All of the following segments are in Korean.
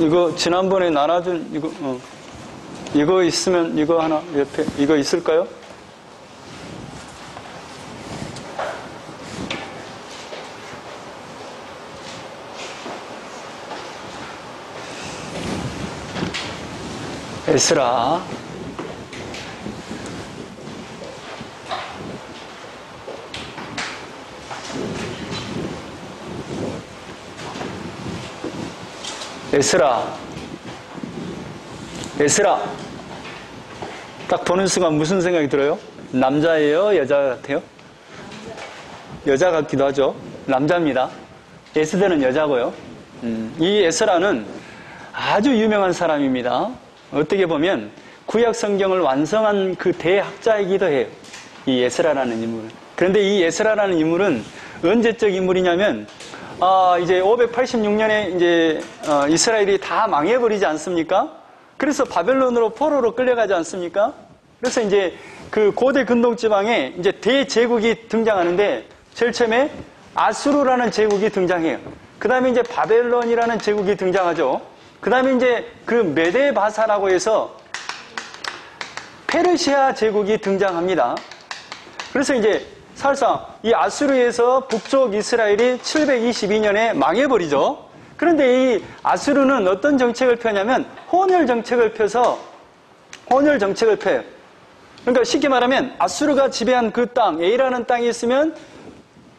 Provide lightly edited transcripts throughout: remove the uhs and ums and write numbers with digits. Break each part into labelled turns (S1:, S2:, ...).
S1: 이거 지난번에 나눠준 이거 있으면 이거 하나 옆에 이거 있을까요? 에스라 에스라 딱 보는 순간 무슨 생각이 들어요? 남자예요? 여자 같아요? 여자 같기도 하죠. 남자입니다. 에스더는 여자고요. 이 에스라는 아주 유명한 사람입니다. 어떻게 보면 구약 성경을 완성한 그 대학자이기도 해요. 이 에스라라는 인물은. 그런데 이 에스라라는 인물은 언제적 인물이냐면 이제 586년에 이제 이스라엘이 다 망해버리지 않습니까? 그래서 바벨론으로 포로로 끌려가지 않습니까? 그래서 이제 그 고대 근동 지방에 이제 대제국이 등장하는데 제일 처음에 아수르라는 제국이 등장해요. 그 다음에 이제 바벨론이라는 제국이 등장하죠. 그 다음에 이제 그 메데바사라고 해서 페르시아 제국이 등장합니다. 그래서 이제 사실상 이 아수르에서 북쪽 이스라엘이 722년에 망해버리죠. 그런데 이 아수르는 어떤 정책을 펴냐면 혼혈 정책을 펴요. 그러니까 쉽게 말하면 아수르가 지배한 그 땅, A라는 땅이 있으면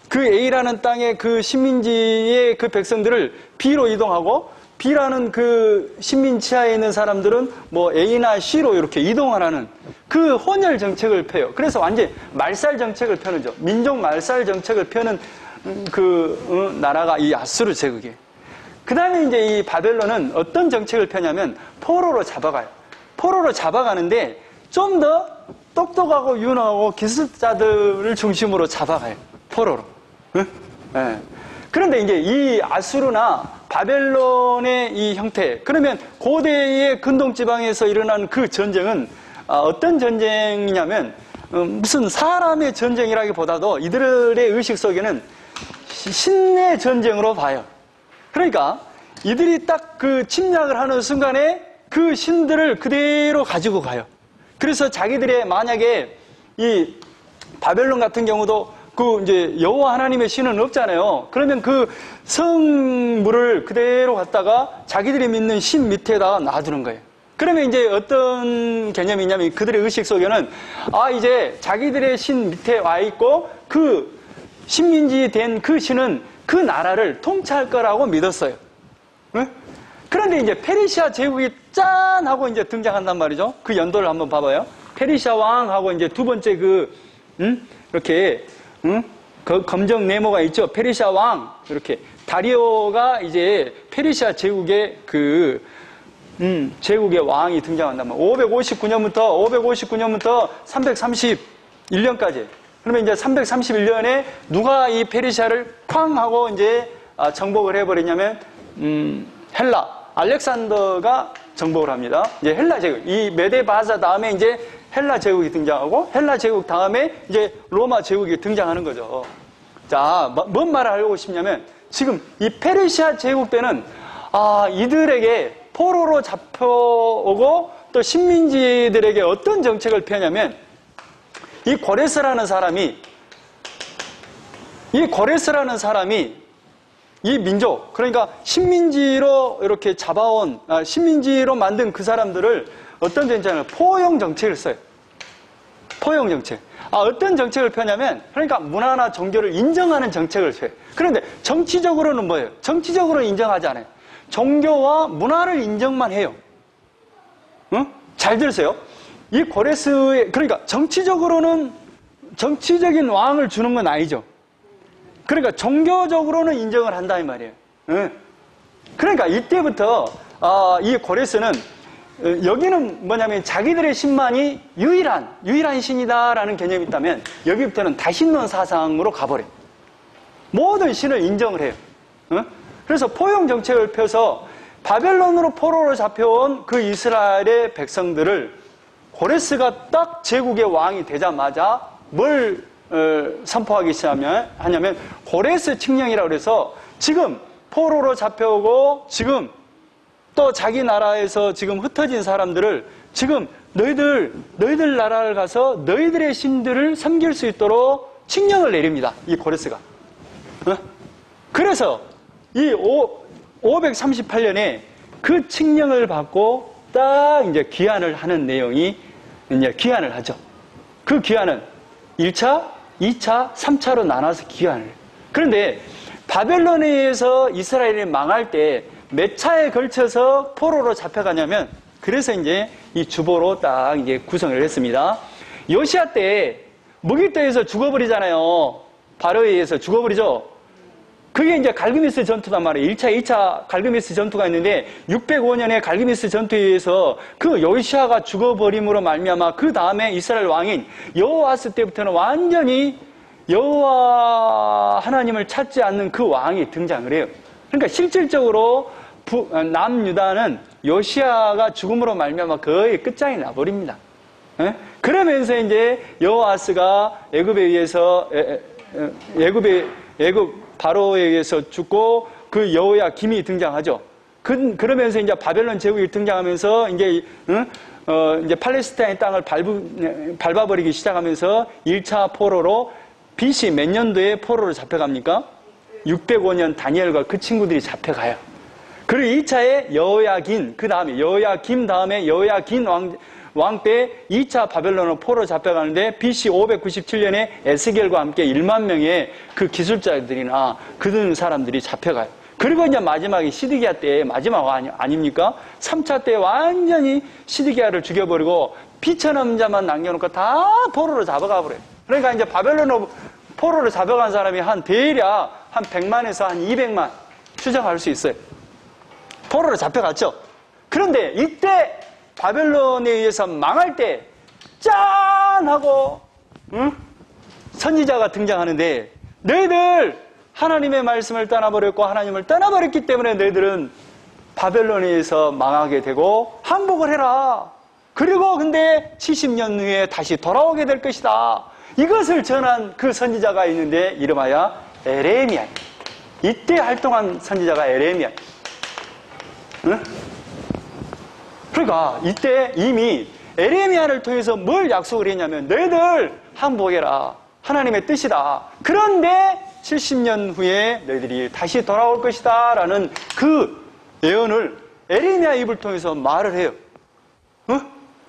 S1: 그 A라는 땅의 그 식민지의 그 백성들을 B로 이동하고 B라는 그 식민지하에 있는 사람들은 뭐 A나 C로 이렇게 이동하라는 그 혼혈 정책을 펴요. 그래서 완전히 말살 정책을 펴는죠. 민족 말살 정책을 펴는 그 나라가 이 아수르 제국이에요. 그 다음에 이제 이 바벨론은 어떤 정책을 펴냐면 포로로 잡아가요. 포로로 잡아가는데 좀 더 똑똑하고 유능하고 기술자들을 중심으로 잡아가요. 포로로. 응? 네. 그런데 이제 이 아수르나 바벨론의 이 형태, 그러면 고대의 근동지방에서 일어난 그 전쟁은 어떤 전쟁이냐면 무슨 사람의 전쟁이라기보다도 이들의 의식 속에는 신의 전쟁으로 봐요. 그러니까 이들이 딱 그 침략을 하는 순간에 그 신들을 그대로 가지고 가요. 그래서 자기들의 만약에 이 바벨론 같은 경우도 그 이제 여호와 하나님의 신은 없잖아요. 그러면 그 성물을 그대로 갖다가 자기들이 믿는 신 밑에다가 놔두는 거예요. 그러면 이제 어떤 개념이냐면 그들의 의식 속에는 이제 자기들의 신 밑에 와 있고 그 식민지 된 그 신은 그 나라를 통치할 거라고 믿었어요. 네? 그런데 이제 페르시아 제국이 짠 하고 이제 등장한단 말이죠. 그 연도를 한번 봐봐요. 페르시아 왕하고 이제 두 번째 이렇게 그 검정 네모가 있죠. 페르시아 왕 이렇게 다리오가 이제 페르시아 제국의 제국의 왕이 등장한단 말이에요. 559년부터 331년까지. 그러면 이제 331년에 누가 이 페르시아를 쾅 하고 이제 정복을 해버리냐면 알렉산더가 정복을 합니다. 이제 헬라 제국, 이 메데바사 다음에 이제 헬라 제국이 등장하고 헬라 제국 다음에 이제 로마 제국이 등장하는 거죠. 자, 뭔 말을 하고 싶냐면 지금 이 페르시아 제국 때는 이들에게 포로로 잡혀오고 또 식민지들에게 어떤 정책을 펴냐면 이 고레스라는 사람이 이 민족, 그러니까 식민지로 이렇게 잡아온, 식민지로 만든 그 사람들을 어떤 정책을, 포용 정책을 써요. 포용 정책. 어떤 정책을 펴냐면, 그러니까 문화나 종교를 인정하는 정책을 펴요. 그런데 정치적으로는 뭐예요? 정치적으로는 인정하지 않아요. 종교와 문화를 인정만 해요. 잘 들으세요. 이 고레스의, 그러니까 정치적으로는 정치적인 왕을 주는 건 아니죠. 그러니까 종교적으로는 인정을 한다 이 말이에요. 그러니까 이때부터 이 고레스는 여기는 뭐냐면 자기들의 신만이 유일한 신이다라는 개념이 있다면 여기부터는 다신론 사상으로 가버려요. 모든 신을 인정을 해요. 그래서 포용 정책을 펴서 바벨론으로 포로로 잡혀온 그 이스라엘의 백성들을 고레스가 딱 제국의 왕이 되자마자 뭘 선포하기 시작하냐면 고레스 칙령이라고 해서 지금 포로로 잡혀오고 지금 또 자기 나라에서 지금 흩어진 사람들을 지금 너희들 나라를 가서 너희들의 신들을 섬길 수 있도록 칙령을 내립니다. 이 고레스가. 그래서 이 538년에 그 칙령을 받고 딱 이제 귀환을 하는 내용이 이제 귀환을 하죠. 그 귀환은 1차, 2차, 3차로 나눠서 귀환을 해요. 그런데 바벨론에 의해서 이스라엘이 망할 때 몇 차에 걸쳐서 포로로 잡혀가냐면 그래서 이제 이 주보로 딱 이제 구성을 했습니다. 요시아 때 무기토에서 죽어버리잖아요. 바로에 의해서 죽어버리죠. 그게 이제 갈그미스 전투단 말이에요. 1차, 2차 갈그미스 전투가 있는데 605년에 갈그미스 전투에 의해서 그 요시아가 죽어버림으로 말미암아 그 다음에 이스라엘 왕인 여호아스 때부터는 완전히 여호와 하나님을 찾지 않는 그 왕이 등장을 해요. 그러니까 실질적으로 남유다는 요시아가 죽음으로 말미암아 거의 끝장이 나버립니다. 그러면서 이제 여호아스가 애굽에 의해서 애굽 바로에 의해서 죽고 그 여호야김이 등장하죠. 그러면서 이제 바벨론 제국이 등장하면서 이제 팔레스타인 땅을 밟아버리기 시작하면서 1차 포로로 BC 몇 년도에 포로로 잡혀갑니까? 605년 다니엘과 그 친구들이 잡혀가요. 그리고 2차에 여호야긴, 그 다음에 여호야김 다음에 여호야긴 왕 때 2차 바벨론으로 포로 잡혀가는데 BC 597년에 에스겔과 함께 1만 명의 그 기술자들이나 그런 사람들이 잡혀가요. 그리고 이제 마지막에 시드기야 때 마지막 아닙니까? 3차 때 완전히 시드기야를 죽여버리고 비천한 자만 남겨놓고 다 포로로 잡아가 버려요. 그러니까 이제 바벨론으로 포로로 잡아간 사람이 한 대략 한 100만에서 한 200만 추정할 수 있어요. 포로로 잡혀갔죠. 그런데 이때 바벨론에 의해서 망할 때 짠! 하고 선지자가 등장하는데 너희들 하나님의 말씀을 떠나버렸고 하나님을 떠나버렸기 때문에 너희들은 바벨론에 의해서 망하게 되고 항복을 해라. 그리고 근데 70년 후에 다시 돌아오게 될 것이다. 이것을 전한 그 선지자가 있는데 이름하여 에레미야. 이때 활동한 선지자가 에레미야. 그러니까 이때 이미 에레미야를 통해서 뭘 약속을 했냐면 너희들 항복해라. 하나님의 뜻이다. 그런데 70년 후에 너희들이 다시 돌아올 것이다 라는 그 예언을 에레미야 입을 통해서 말을 해요.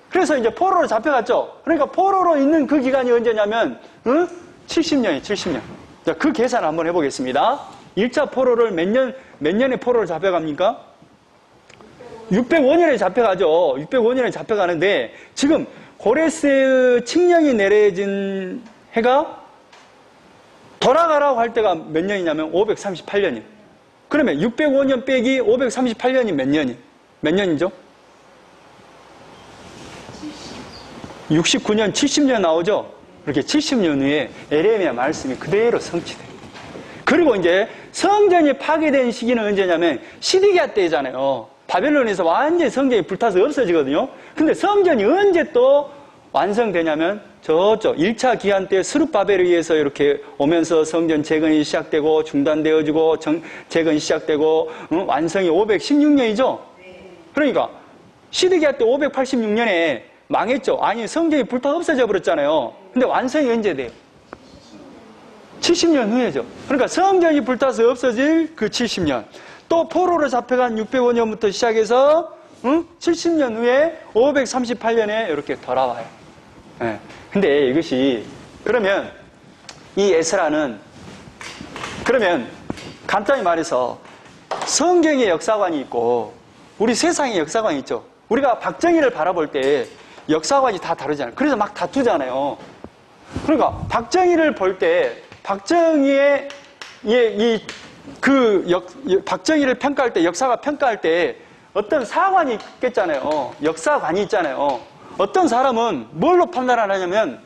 S1: 그래서 이제 포로로 잡혀갔죠. 그러니까 포로로 있는 그 기간이 언제냐면 70년이에요. 70년. 자, 그 계산 한번 해보겠습니다. 1차 포로를 몇 년에 포로를 잡혀갑니까? 605년에 잡혀가죠. 605년에 잡혀가는데 지금 고레스 칙령이 내려진 해가 돌아가라고 할 때가 몇 년이냐면 538년이에요. 그러면 605년 빼기 538년이 몇 년이에요? 몇 년이죠? 69년, 70년 나오죠? 그렇게 70년 후에 에레미야 말씀이 그대로 성취돼요. 그리고 이제 성전이 파괴된 시기는 언제냐면 시드기야 때잖아요. 바벨론에서 완전히 성전이 불타서 없어지거든요. 근데 성전이 언제 또 완성되냐면 저쪽 1차 기한 때 스룹바벨에 의해서 이렇게 오면서 성전 재건이 시작되고 중단되어지고 재건이 시작되고 완성이 516년이죠. 그러니까 시드기야 때 586년에 망했죠. 아니 성전이 불타 없어져 버렸잖아요. 근데 완성이 언제 돼요? 70년 후에죠. 그러니까 성전이 불타서 없어질 그 70년. 또 포로로 잡혀간 605년부터 시작해서 70년 후에 538년에 이렇게 돌아와요. 네. 근데 이것이 그러면 이 에스라는 그러면 간단히 말해서 성경의 역사관이 있고 우리 세상의 역사관이 있죠. 우리가 박정희를 바라볼 때 역사관이 다 다르잖아요. 그래서 막 다투잖아요. 그러니까 박정희를 볼 때 박정희의 박정희를 평가할 때 역사가 평가할 때 어떤 사관이 있겠잖아요. 역사관이 있잖아요. 어떤 사람은 뭘로 판단하냐면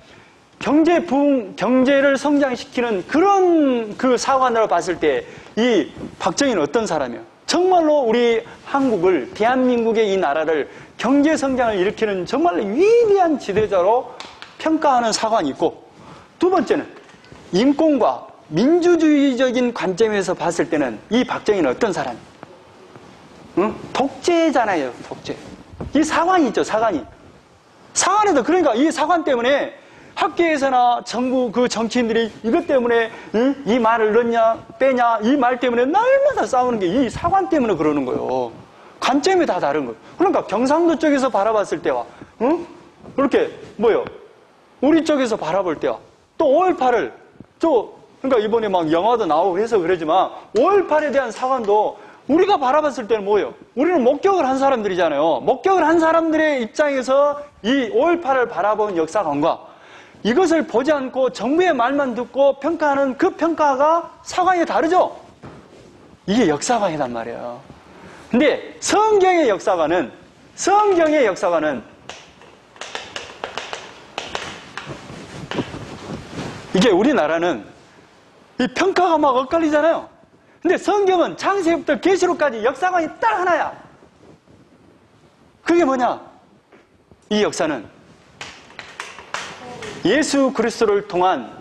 S1: 경제를 성장시키는 그런 그 사관으로 봤을 때 이 박정희는 어떤 사람이에요? 정말로 우리 한국을, 대한민국의 이 나라를 경제 성장을 일으키는 정말로 위대한 지도자로 평가하는 사관이 있고, 두 번째는 인권과 민주주의적인 관점에서 봤을 때는 이 박정희는 어떤 사람? 응? 독재잖아요, 독재. 이 사관이 있죠, 사관이. 사관에도 그러니까 이 사관 때문에 학계에서나 정부 그 정치인들이 이것 때문에 응? 이 말을 넣냐 빼냐 이 말 때문에 날마다 싸우는 게 이 사관 때문에 그러는 거예요. 관점이 다 다른 거예요. 그러니까 경상도 쪽에서 바라봤을 때와 응? 그렇게 뭐요? 우리 쪽에서 바라볼 때와 또 5.18을 그러니까 이번에 막 영화도 나오고 해서 그러지만 5.18에 대한 사관도 우리가 바라봤을 때는 뭐예요? 우리는 목격을 한 사람들이잖아요. 목격을 한 사람들의 입장에서 이 5.18을 바라본 역사관과 이것을 보지 않고 정부의 말만 듣고 평가하는 그 평가가 사관이 다르죠? 이게 역사관이란 말이에요. 근데 성경의 역사관은 이게 우리나라는 이 평가가 막 엇갈리잖아요. 근데 성경은 창세기부터 계시록까지 역사관이 딱 하나야. 그게 뭐냐? 이 역사는 예수 그리스도를 통한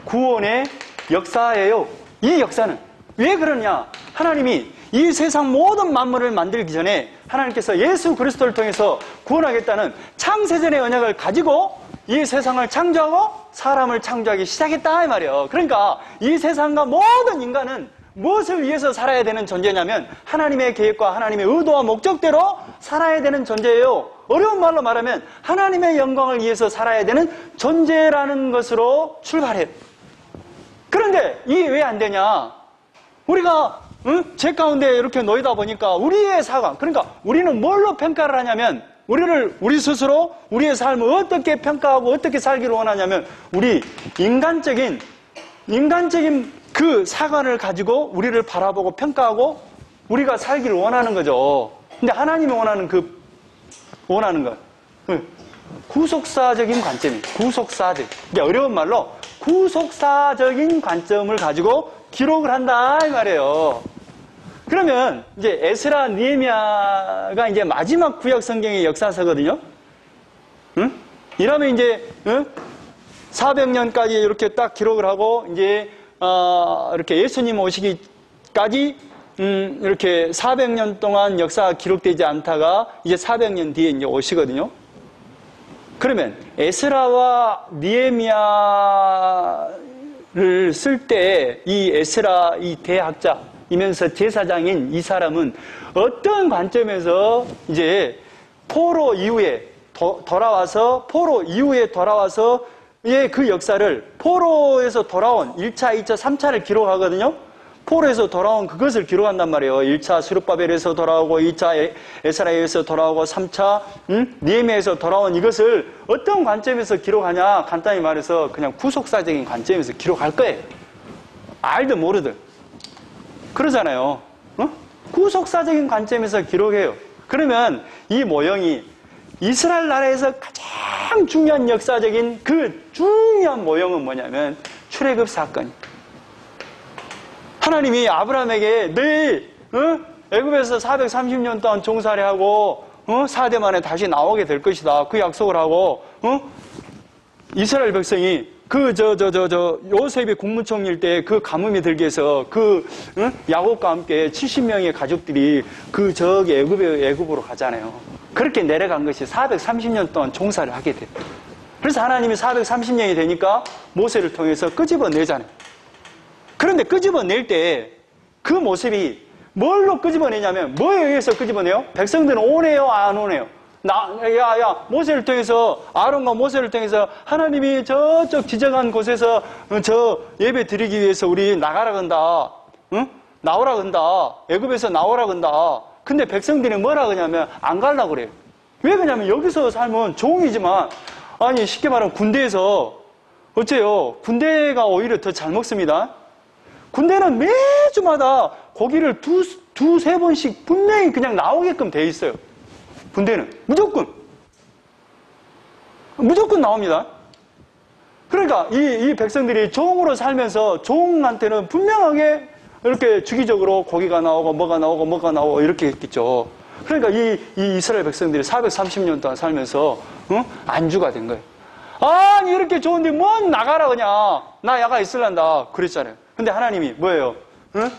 S1: 구원의 역사예요. 이 역사는 왜 그러냐? 하나님이 이 세상 모든 만물을 만들기 전에 하나님께서 예수 그리스도를 통해서 구원하겠다는 창세전의 언약을 가지고 이 세상을 창조하고 사람을 창조하기 시작했다 이 말이에요. 그러니까 이 세상과 모든 인간은 무엇을 위해서 살아야 되는 존재냐면 하나님의 계획과 하나님의 의도와 목적대로 살아야 되는 존재예요. 어려운 말로 말하면 하나님의 영광을 위해서 살아야 되는 존재라는 것으로 출발해요. 그런데 이게 왜 안 되냐? 우리가 죄 가운데 이렇게 놓이다 보니까 우리의 사관, 그러니까 우리는 뭘로 평가를 하냐면 우리 스스로 우리의 삶을 어떻게 평가하고 어떻게 살기를 원하냐면 우리 인간적인 그 사관을 가지고 우리를 바라보고 평가하고 우리가 살기를 원하는 거죠. 근데 하나님이 원하는 것. 구속사적인 관점이, 구속사적. 이게 어려운 말로 구속사적인 관점을 가지고 기록을 한다, 이 말이에요. 그러면 이제 에스라, 느헤미야가 이제 마지막 구약 성경의 역사서거든요. 응? 이러면 이제, 400년까지 이렇게 딱 기록을 하고, 이제, 이렇게 예수님 오시기까지, 이렇게 400년 동안 역사가 기록되지 않다가 이제 400년 뒤에 이제 오시거든요. 그러면 에스라와 느헤미야를 쓸 때 이 에스라, 이 대학자이면서 제사장인 이 사람은 어떤 관점에서 이제 포로 이후에 돌아와서 그 역사를 포로에서 돌아온 1차, 2차, 3차를 기록하거든요. 포로에서 돌아온 그것을 기록한단 말이에요. 1차 스룹바벨에서 돌아오고 2차 에스라에서 돌아오고 3차 느헤미야에서 돌아온 이것을 어떤 관점에서 기록하냐? 간단히 말해서 그냥 구속사적인 관점에서 기록할 거예요. 알든 모르든 그러잖아요. 구속사적인 관점에서 기록해요. 그러면 이 모형이 이스라엘 나라에서 가장 중요한 역사적인 그 중요한 모형은 뭐냐면 출애굽 사건. 하나님이 아브라함에게 너희 애굽에서 430년 동안 종살이 하고 4대 만에 다시 나오게 될 것이다. 그 약속을 하고 이스라엘 백성이 요셉이 국무총리일 때 그 가뭄이 들게 해서 야곱과 함께 70명의 가족들이 저기 애굽으로 가잖아요. 그렇게 내려간 것이 430년 동안 종살을 하게 됐다. 그래서 하나님이 430년이 되니까 모세를 통해서 끄집어내잖아요. 그런데 끄집어낼 때 그 모습이 뭘로 끄집어내냐면 뭐에 의해서 끄집어내요? 백성들은 오네요, 안 오네요? 모세를 통해서, 아론과 모세를 통해서 하나님이 저쪽 지정한 곳에서 저 예배 드리기 위해서 우리 나가라 건다. 나오라 건다. 애굽에서 나오라 건다. 근데 백성들이 뭐라 그러냐면 안 가려고 그래요. 왜 그러냐면 여기서 살면 종이지만, 아니 쉽게 말하면 군대에서 어째요? 군대가 오히려 더 잘 먹습니다. 군대는 매주마다 고기를 두세 번씩 분명히 그냥 나오게끔 돼 있어요. 군대는 무조건 나옵니다. 그러니까 이 백성들이 종으로 살면서 종한테는 분명하게 이렇게 주기적으로 고기가 나오고 뭐가 나오고 이렇게 했겠죠. 그러니까 이 이스라엘 백성들이 430년 동안 살면서 안주가 된 거예요. 아니 이렇게 좋은데 뭔 나가라 그냥 나 야가 있을란다 그랬잖아요. 근데 하나님이 뭐예요? 응?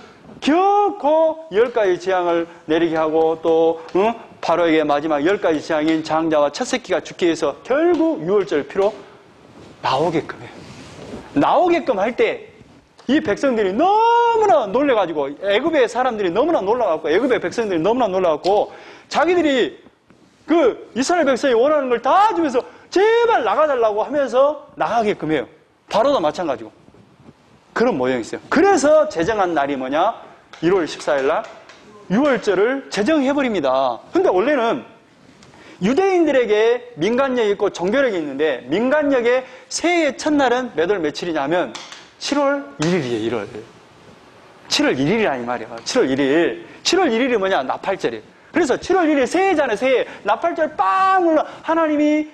S1: 결코 10가지 재앙을 내리게 하고 또 바로에게 마지막 10가지 재앙인 장자와 첫 새끼가 죽게 해서 결국 유월절 피로 나오게끔 해요. 나오게끔 할 때 이 백성들이 너무나 놀래가지고 애굽의 사람들이 너무나 놀라갖고 애굽의 백성들이 너무나 놀라갖고 자기들이 그 이스라엘 백성이 원하는 걸 다 주면서 제발 나가달라고 하면서 나가게끔 해요. 바로도 마찬가지고 그런 모양이 있어요. 그래서 제정한 날이 뭐냐? 1월 14일 날 유월절을 제정해버립니다. 근데 원래는 유대인들에게 민간력이 있고 종교력이 있는데 민간력의 새해의 첫날은 몇 월 며칠이냐면 7월 1일이에요. 1월 7월 1일이라니 말이야. 7월 1일 7월 1일이 뭐냐? 나팔절이에요. 그래서 7월 1일 새해잖아요. 새해 나팔절 빵 울려 하나님이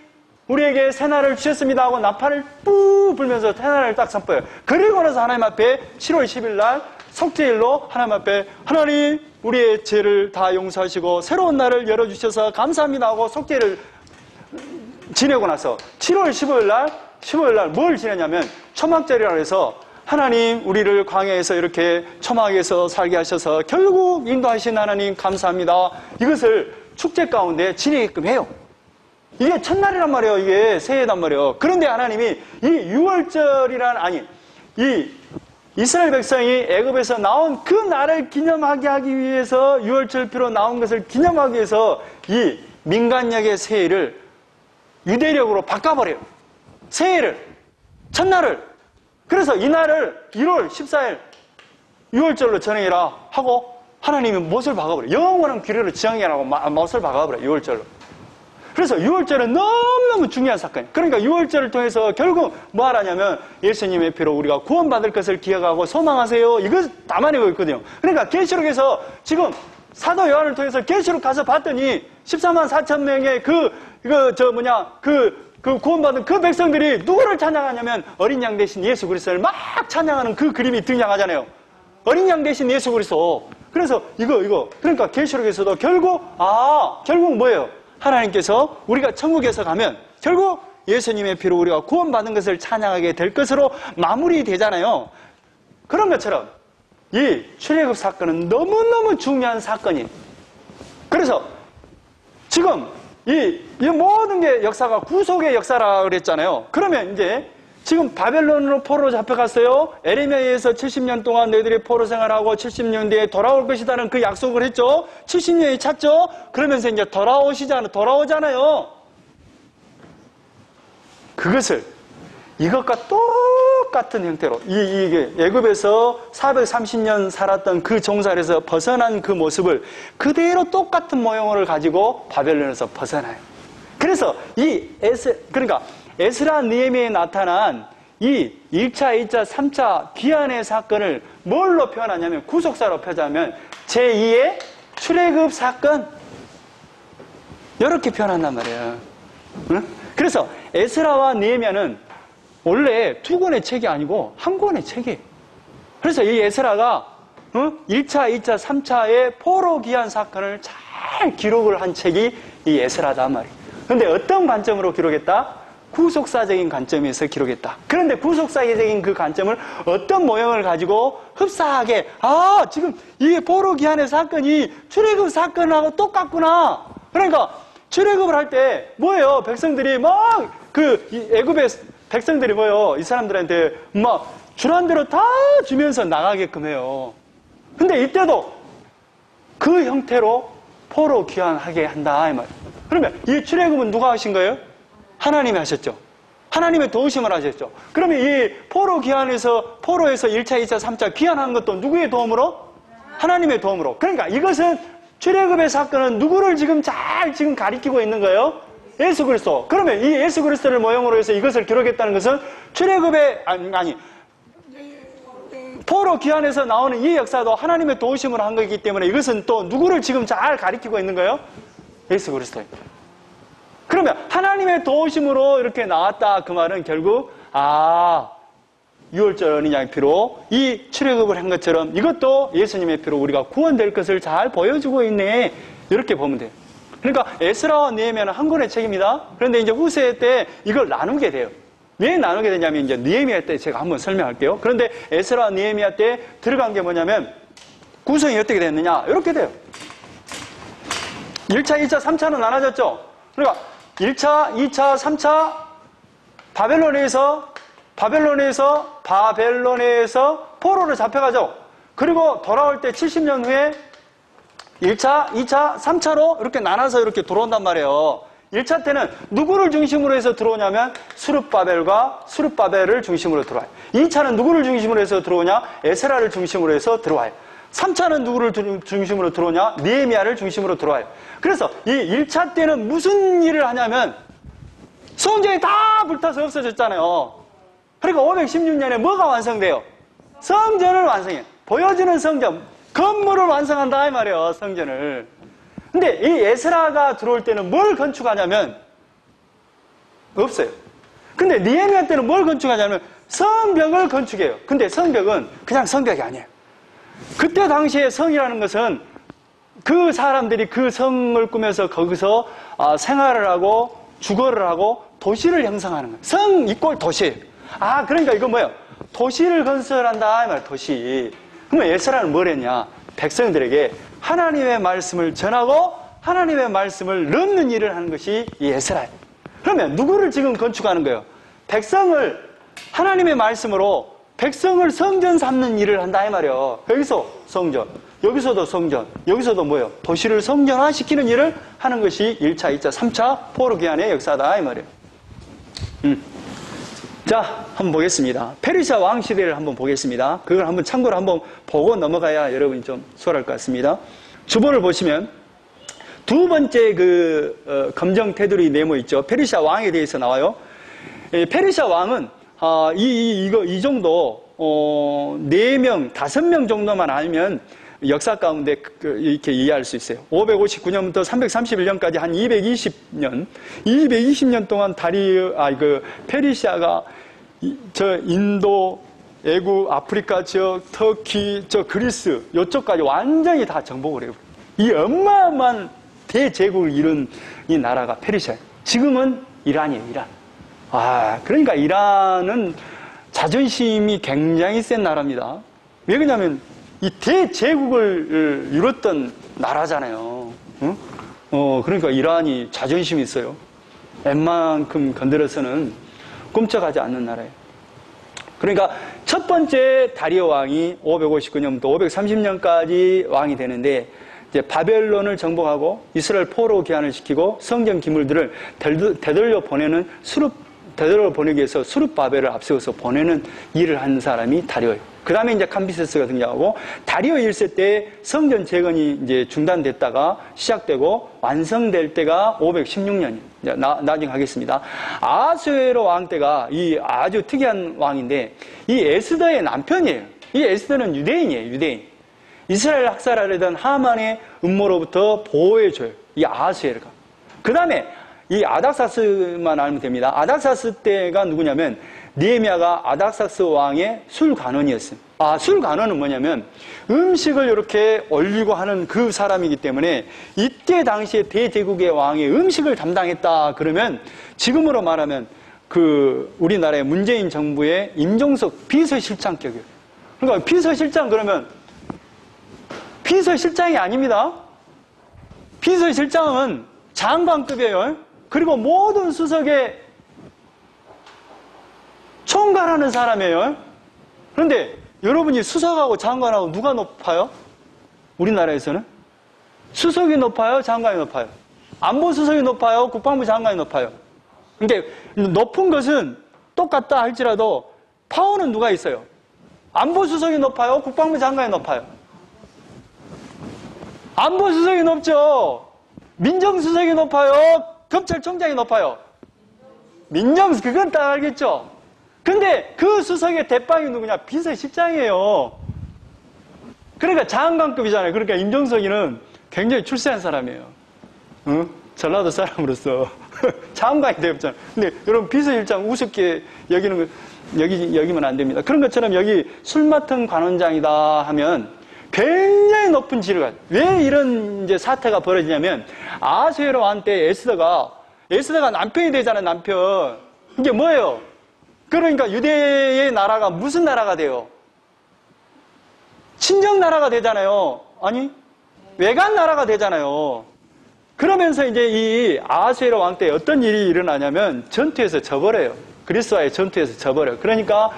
S1: 우리에게 새날을 주셨습니다 하고 나팔을 뿌 불면서 새날을 딱 선포해요. 그리고 나서 하나님 앞에 7월 10일 날 속죄일로 하나님 앞에 하나님 우리의 죄를 다 용서하시고 새로운 날을 열어주셔서 감사합니다 하고 속죄를 지내고 나서 7월 15일 날 뭘 지내냐면 초막절이라고 해서 하나님 우리를 광야에서 이렇게 초막에서 살게 하셔서 결국 인도하신 하나님 감사합니다. 이것을 축제 가운데 지내게끔 해요. 이게 첫날이란 말이에요. 이게 새해단 말이에요. 그런데 하나님이 이 6월절이란 이 이스라엘 백성이 애굽에서 나온 그 날을 기념하게 하기 위해서 6월절표로 나온 것을 기념하기 위해서 이 민간력의 새해를 유대력으로 바꿔버려요. 새해를 첫날을 그래서 이날을 1월 14일 6월절로 전행해라 하고 하나님이 못을 박아버려요. 영원한 규례로 지정해라고 못을 박아버려요. 6월절로. 그래서 6월절은 너무너무 중요한 사건이에요. 그러니까 6월절을 통해서 결국 뭐 하라냐면 예수님의 피로 우리가 구원받을 것을 기억하고 소망하세요. 이거 담아내고 있거든요. 그러니까 계시록에서 지금 사도 요한을 통해서 계시록 가서 봤더니 14만 4천 명의 그 구원받은 그 백성들이 누구를 찬양하냐면 어린 양 대신 예수 그리스도를 막 찬양하는 그 그림이 등장하잖아요. 어린 양 대신 예수 그리스도. 그래서 이거 그러니까 계시록에서도 결국 뭐예요? 하나님께서 우리가 천국에서 가면 결국 예수님의 피로 우리가 구원받은 것을 찬양하게 될 것으로 마무리되잖아요. 그런 것처럼 이 출애굽 사건은 너무너무 중요한 사건이에요. 그래서 지금 이 모든 게 역사가 구속의 역사라고 그랬잖아요. 그러면 이제 지금 바벨론으로 포로로 잡혀갔어요. 에레미야에서 70년 동안 너희들이 포로 생활하고 70년 뒤에 돌아올 것이라는 그 약속을 했죠. 70년이 찼죠. 그러면서 이제 돌아오잖아요. 그것을 이것과 똑같은 형태로 이게 애굽에서 430년 살았던 그 종살에서 벗어난 그 모습을 그대로 똑같은 모형을 가지고 바벨론에서 벗어나요. 그래서 그러니까 에스라 느헤미야에 나타난 이 1차, 2차, 3차 귀환의 사건을 뭘로 표현하냐면 구속사로 표현하면 제2의 출애굽 사건 이렇게 표현한단 말이에요. 응? 그래서 에스라와 느헤미야는 원래 두 권의 책이 아니고 한 권의 책이에요. 그래서 이 에스라가 1차, 2차, 3차의 포로 귀환 사건을 잘 기록을 한 책이 이 에스라단 말이에요. 그런데 어떤 관점으로 기록했다? 구속사적인 관점에서 기록했다. 그런데 구속사적인 그 관점을 어떤 모형을 가지고 흡사하게 지금 이 포로 귀환의 사건이 출애굽 사건하고 똑같구나. 그러니까 출애굽을 할 때 뭐예요? 백성들이 막 애굽의 백성들이 뭐예요? 이 사람들한테 막 주란 대로 다 주면서 나가게끔 해요. 근데 이때도 그 형태로 포로 귀환하게 한다 이 말이에요. 그러면 이 출애굽은 누가 하신 거예요? 하나님이 하셨죠. 하나님의 도우심을 하셨죠. 그러면 이 포로에서 1차, 2차, 3차 귀환하는 것도 누구의 도움으로? 하나님의 도움으로. 그러니까 이것은 출애굽의 사건은 누구를 지금 가리키고 있는 거예요? 예수 그리스도. 그러면 이 예수 그리스도를 모형으로 해서 이것을 기록했다는 것은 출애굽의 포로 귀환에서 나오는 이 역사도 하나님의 도우심으로 한 거기 때문에 이것은 또 누구를 지금 잘 가리키고 있는 거예요? 예수 그리스도입니다. 그러면 하나님의 도우심으로 이렇게 나왔다 그 말은 결국 6월절 어린 양의 피로 이 출애굽을 한 것처럼 이것도 예수님의 피로 우리가 구원될 것을 잘 보여주고 있네 이렇게 보면 돼요. 그러니까 에스라와 느헤미야는 한 권의 책입니다. 그런데 이제 후세 때 이걸 나누게 돼요. 왜 나누게 되냐면 이제 느헤미야 때 제가 한번 설명할게요. 그런데 에스라 느헤미야 때 들어간 게 뭐냐면 구성이 어떻게 됐느냐? 이렇게 돼요. 1차, 2차, 3차는 나눠졌죠? 그러니까 1차, 2차, 3차 바벨론에서 포로로 잡혀가죠. 그리고 돌아올 때 70년 후에 1차, 2차, 3차로 이렇게 나눠서 이렇게 들어온단 말이에요. 1차 때는 누구를 중심으로 해서 들어오냐면 수룹바벨을 중심으로 들어와요. 2차는 누구를 중심으로 해서 들어오냐? 에스라를 중심으로 해서 들어와요. 3차는 누구를 중심으로 들어오냐? 느헤미야를 중심으로 들어와요. 그래서 이 1차 때는 무슨 일을 하냐면 성전이 다 불타서 없어졌잖아요. 그러니까 516년에 뭐가 완성돼요? 성전을 완성해요. 보여지는 성전, 건물을 완성한다 이 말이에요. 성전을. 근데 이 에스라가 들어올 때는 뭘 건축하냐면 없어요. 근데 느헤미야 때는 뭘 건축하냐면 성벽을 건축해요. 근데 성벽은 그냥 성벽이 아니에요. 그때 당시에 성이라는 것은 그 사람들이 그 성을 꾸며서 거기서 생활을 하고 주거를 하고 도시를 형성하는 거예요. 성 이꼴 도시예요. 그러니까 이거 뭐예요? 도시를 건설한다 이 말이에요. 도시. 그러면 에스라는 뭘 했냐? 백성들에게 하나님의 말씀을 전하고 하나님의 말씀을 넘는 일을 하는 것이 이 에스라예요. 그러면 누구를 지금 건축하는 거예요? 백성을 하나님의 말씀으로 백성을 성전 삼는 일을 한다 이 말이에요. 여기서 성전, 여기서도 성전, 여기서도 뭐예요? 도시를 성전화시키는 일을 하는 것이 1차, 2차, 3차 포로 기한의 역사다 이 말이에요. 자, 한번 보겠습니다. 페르시아 왕 시대를 한번 보겠습니다. 그걸 한번 참고로 한번 보고 넘어가야 여러분이 좀 수월할 것 같습니다. 주보를 보시면 두 번째 검정 테두리 네모 있죠. 페르시아 왕에 대해서 나와요. 페르시아 왕은 이 정도 4명, 5명 정도만 알면 역사 가운데 이렇게 이해할 수 있어요. 559년부터 331년까지 한 220년 동안 페르시아가 저 인도, 애국, 아프리카 지역, 터키, 그리스 이쪽까지 완전히 다 정복을 해요. 이 어마어마한 대제국을 이룬 이 나라가 페르시아예요. 지금은 이란이에요, 이란. 그러니까 이란은 자존심이 굉장히 센 나라입니다. 왜 그러냐면 이 대제국을 이뤘던 나라잖아요. 응? 그러니까 이란이 자존심이 있어요. 웬만큼 건드려서는 꿈쩍하지 않는 나라예요. 그러니까 첫 번째 다리오 왕이 559년부터 530년까지 왕이 되는데 이제 바벨론을 정복하고 이스라엘 포로 귀환을 시키고 성전 기물들을 되돌려 보내기 위해서 수룹바벨을 앞세워서 보내는 일을 한 사람이 다리오예요. 그 다음에 이제 캄비세스가 등장하고 다리오 1세 때 성전 재건이 이제 중단됐다가 시작되고 완성될 때가 516년이에요. 나중에 하겠습니다. 아하수에로 왕 때가 이 아주 특이한 왕인데 이 에스더의 남편이에요. 이 에스더는 유대인이에요. 유대인. 이스라엘 학살하려던 하만의 음모로부터 보호해줘요. 이 아하수에르가. 그 다음에 이 아닥사스만 알면 됩니다. 아닥사스 때가 누구냐면 느헤미야가 아닥사스 왕의 술관원이었어요. 술관원은 뭐냐면 음식을 이렇게 올리고 하는 그 사람이기 때문에 이때 당시에 대제국의 왕의 음식을 담당했다 그러면 지금으로 말하면 우리나라의 문재인 정부의 임종석 비서실장격이에요. 그러니까 비서실장 그러면 비서실장이 아닙니다. 비서실장은 장관급이에요. 그리고 모든 수석의 총괄하는 사람이에요. 그런데 여러분이 수석하고 장관하고 누가 높아요? 우리나라에서는? 수석이 높아요? 장관이 높아요? 안보수석이 높아요? 국방부 장관이 높아요? 그러니까 높은 것은 똑같다 할지라도 파워는 누가 있어요? 안보수석이 높아요? 국방부 장관이 높아요? 안보수석이 높죠? 민정수석이 높아요? 검찰총장이 높아요? 그건 다 알겠죠? 근데 그 수석의 대빵이 누구냐? 비서실장이에요. 그러니까 장관급이잖아요. 그러니까 임종석이는 굉장히 출세한 사람이에요. 응? 전라도 사람으로서 장관이 되었잖아요. 근데 여러분 비서실장 우습게 여기면 안 됩니다. 그런 것처럼 여기 술 맡은 관원장이다 하면 굉장히 높은 지위를 가요. 왜 이런 이제 사태가 벌어지냐면 아하수에로 왕 때 에스더가 남편이 되잖아요. 남편. 이게 뭐예요? 그러니까 유대의 나라가 무슨 나라가 돼요? 친정 나라가 되잖아요. 아니, 외간 나라가 되잖아요. 그러면서 이제 이 아하수에로 왕 때 어떤 일이 일어나냐면 전투에서 져버려요. 그리스와의 전투에서 져버려요. 그러니까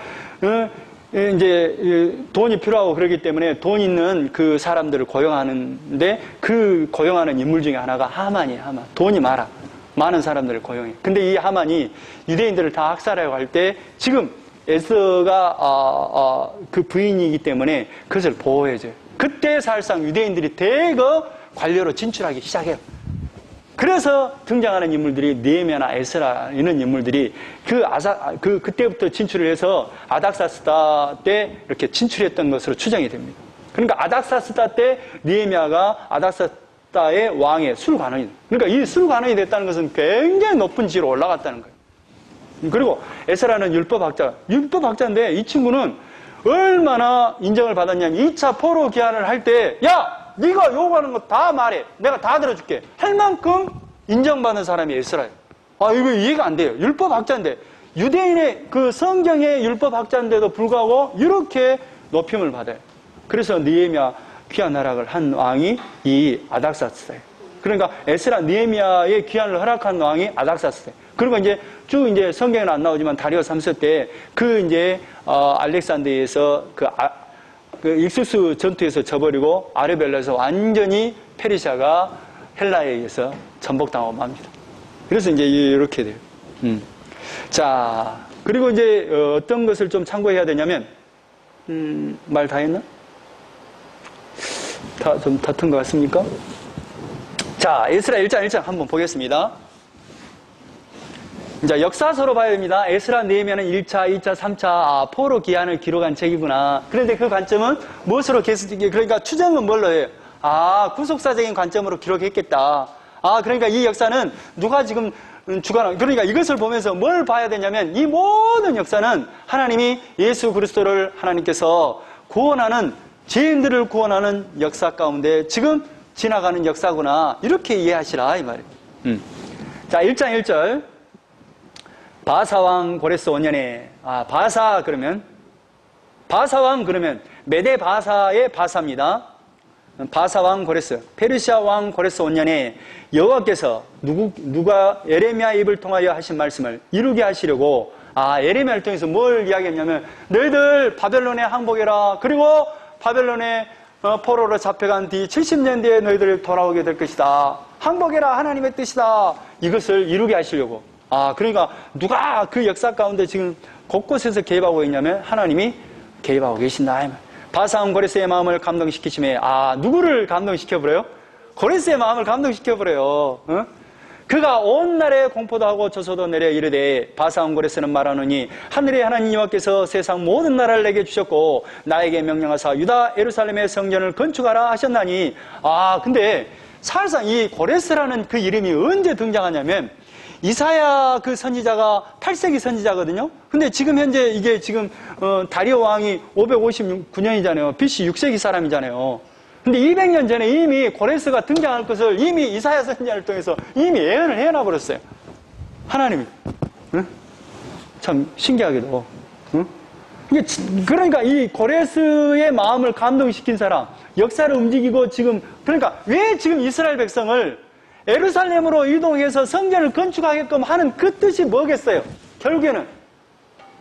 S1: 이제 돈이 필요하고 그러기 때문에 돈 있는 그 사람들을 고용하는데 그 고용하는 인물 중에 하나가 하만이에요. 하만. 돈이 많은 사람들을 고용해. 근데 이 하만이 유대인들을 다 학살하려고 할 때 지금 에스더가 그 부인이기 때문에 그것을 보호해줘요. 그때 사실상 유대인들이 대거 관료로 진출하기 시작해요. 그래서 등장하는 인물들이 느헤미야나 에스라 이런 인물들이 그때부터 진출을 해서 아닥사스다 때 이렇게 진출했던 것으로 추정이 됩니다. 그러니까 아닥사스다 때 느헤미야가 아닥사스다의 왕의 술관원이, 그러니까 이 술관원이 됐다는 것은 굉장히 높은 지위로 올라갔다는 거예요. 그리고 에스라는 율법학자인데 이 친구는 얼마나 인정을 받았냐면 2차 포로 기한을 할 때, 야! 네가 요구하는 거 다 말해. 내가 다 들어줄게. 할 만큼 인정받는 사람이 에스라예요. 아, 이거 이해가 안 돼요. 율법학자인데, 유대인의 그 성경의 율법학자인데도 불구하고 이렇게 높임을 받아요. 그래서 느헤미야 귀한 허락을 한 왕이 이 아닥사스다예요. 그러니까 에스라 느헤미야의 귀환을 허락한 왕이 아닥사스다예요. 그리고 이제 쭉 이제 성경에는 안 나오지만 다리오 3세 때 그 이제 알렉산드리아에서 그 익수스 전투에서 져버리고 아르벨라에서 완전히 페르시아가 헬라에 의해서 전복당하고 맙니다. 그래서 이제 이렇게 돼요. 자, 그리고 이제 어떤 것을 좀 참고해야 되냐면 말 다 했나? 좀 다툰 것 같습니까? 자, 에스라 1장 1장 한번 보겠습니다. 자, 역사서로 봐야 됩니다. 에스라 느헤미야는 1차, 2차, 3차 포로 기한을 기록한 책이구나. 그런데 그 관점은 무엇으로 그러니까 추정은 뭘로 해요? 구속사적인 관점으로 기록했겠다. 그러니까 이 역사는 누가 지금 주관하는, 그러니까 이것을 보면서 뭘 봐야 되냐면 이 모든 역사는 하나님이 예수 그리스도를 하나님께서 구원하는, 죄인들을 구원하는 역사 가운데 지금 지나가는 역사구나. 이렇게 이해하시라 이 말이에요. 자, 1장 1절. 바사왕 고레스 5년에 바사왕 그러면 메데 바사의 바사입니다. 바사왕 고레스, 페르시아 왕 고레스 5년에 여호와께서 누가 예레미야 입을 통하여 하신 말씀을 이루게 하시려고 예레미야를 통해서 뭘 이야기했냐면 너희들 바벨론에 항복해라. 그리고 바벨론에 포로로 잡혀간 뒤 70년 뒤에 너희들 돌아오게 될 것이다. 항복해라. 하나님의 뜻이다. 이것을 이루게 하시려고. 그러니까 누가 그 역사 가운데 지금 곳곳에서 개입하고 있냐면 하나님이 개입하고 계신다. 바사왕 고레스의 마음을 감동시키심에 누구를 감동시켜버려요? 고레스의 마음을 감동시켜버려요. 그가 온 날에 공포도 하고 조소도 내려 이르되 바사왕 고레스는 말하노니 하늘의 하나님 여호와께서 세상 모든 나라를 내게 주셨고 나에게 명령하사 유다 예루살렘의 성전을 건축하라 하셨나니 근데 사실상 이 고레스라는 그 이름이 언제 등장하냐면 이사야 그 선지자가 8세기 선지자거든요. 근데 지금 현재 이게 지금 다리오 왕이 559년이잖아요. BC 6세기 사람이잖아요. 근데 200년 전에 이미 고레스가 등장할 것을 이미 이사야 선지자를 통해서 이미 예언을 해놔버렸어요. 하나님이. 참 신기하게도. 그러니까 이 고레스의 마음을 감동시킨 사람, 역사를 움직이고 지금, 그러니까 왜 지금 이스라엘 백성을 예루살렘으로 이동해서 성전을 건축하게끔 하는 그 뜻이 뭐겠어요? 결국에는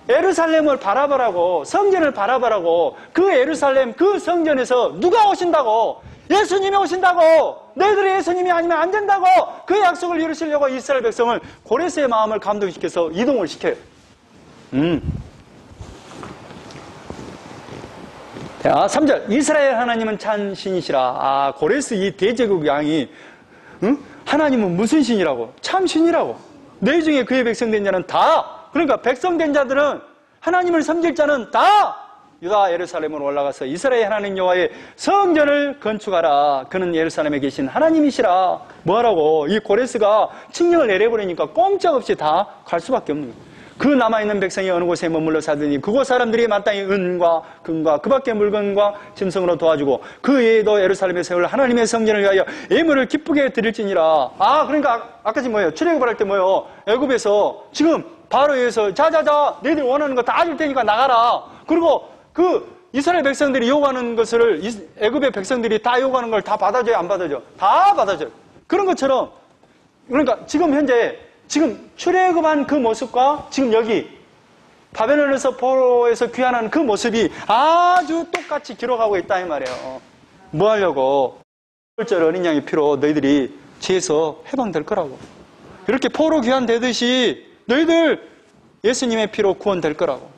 S1: 예루살렘을 바라보라고, 성전을 바라보라고, 그 예루살렘, 그 성전에서 누가 오신다고? 예수님이 오신다고! 너희들이 예수님이 아니면 안 된다고! 그 약속을 이루시려고 이스라엘 백성을 고레스의 마음을 감동시켜서 이동을 시켜요. 3절. 이스라엘 하나님은 참 신이시라. 고레스 이 대제국 왕이, 하나님은 무슨 신이라고? 참 신이라고. 너희 중에 그의 백성된 자는 다, 그러니까 백성된 자들은, 하나님을 섬길 자는 다 유다 예루살렘으로 올라가서 이스라엘 하나님 여호와의 성전을 건축하라. 그는 예루살렘에 계신 하나님이시라. 뭐하라고? 이 고레스가 칙령을 내려버리니까 꼼짝없이 다 갈 수밖에 없는 거예요. 그 남아있는 백성이 어느 곳에 머물러 사더니 그곳 사람들이 마땅히 은과 금과 그 밖의 물건과 짐승으로 도와주고 그 외에도 예루살렘에 세울 하나님의 성전을 위하여 예물을 기쁘게 드릴지니라. 그러니까 아까 지금 뭐예요? 출애굽을 할 때 뭐예요? 애굽에서 지금 바로에서 자자자 너희들 원하는 거 다 줄 테니까 나가라. 그리고 그 이스라엘 백성들이 요구하는 것을 애굽의 백성들이 다 요구하는 걸 다 받아줘요, 안 받아줘? 다 받아줘요. 그런 것처럼 그러니까 지금 현재 지금 출애굽한 그 모습과 지금 여기 바벨론에서 포로에서 귀환하는 그 모습이 아주 똑같이 기록하고 있다 이 말이에요. 뭐 하려고? 절 어린 양의 피로 너희들이 죄에서 해방될 거라고. 이렇게 포로 귀환되듯이 너희들 예수님의 피로 구원될 거라고.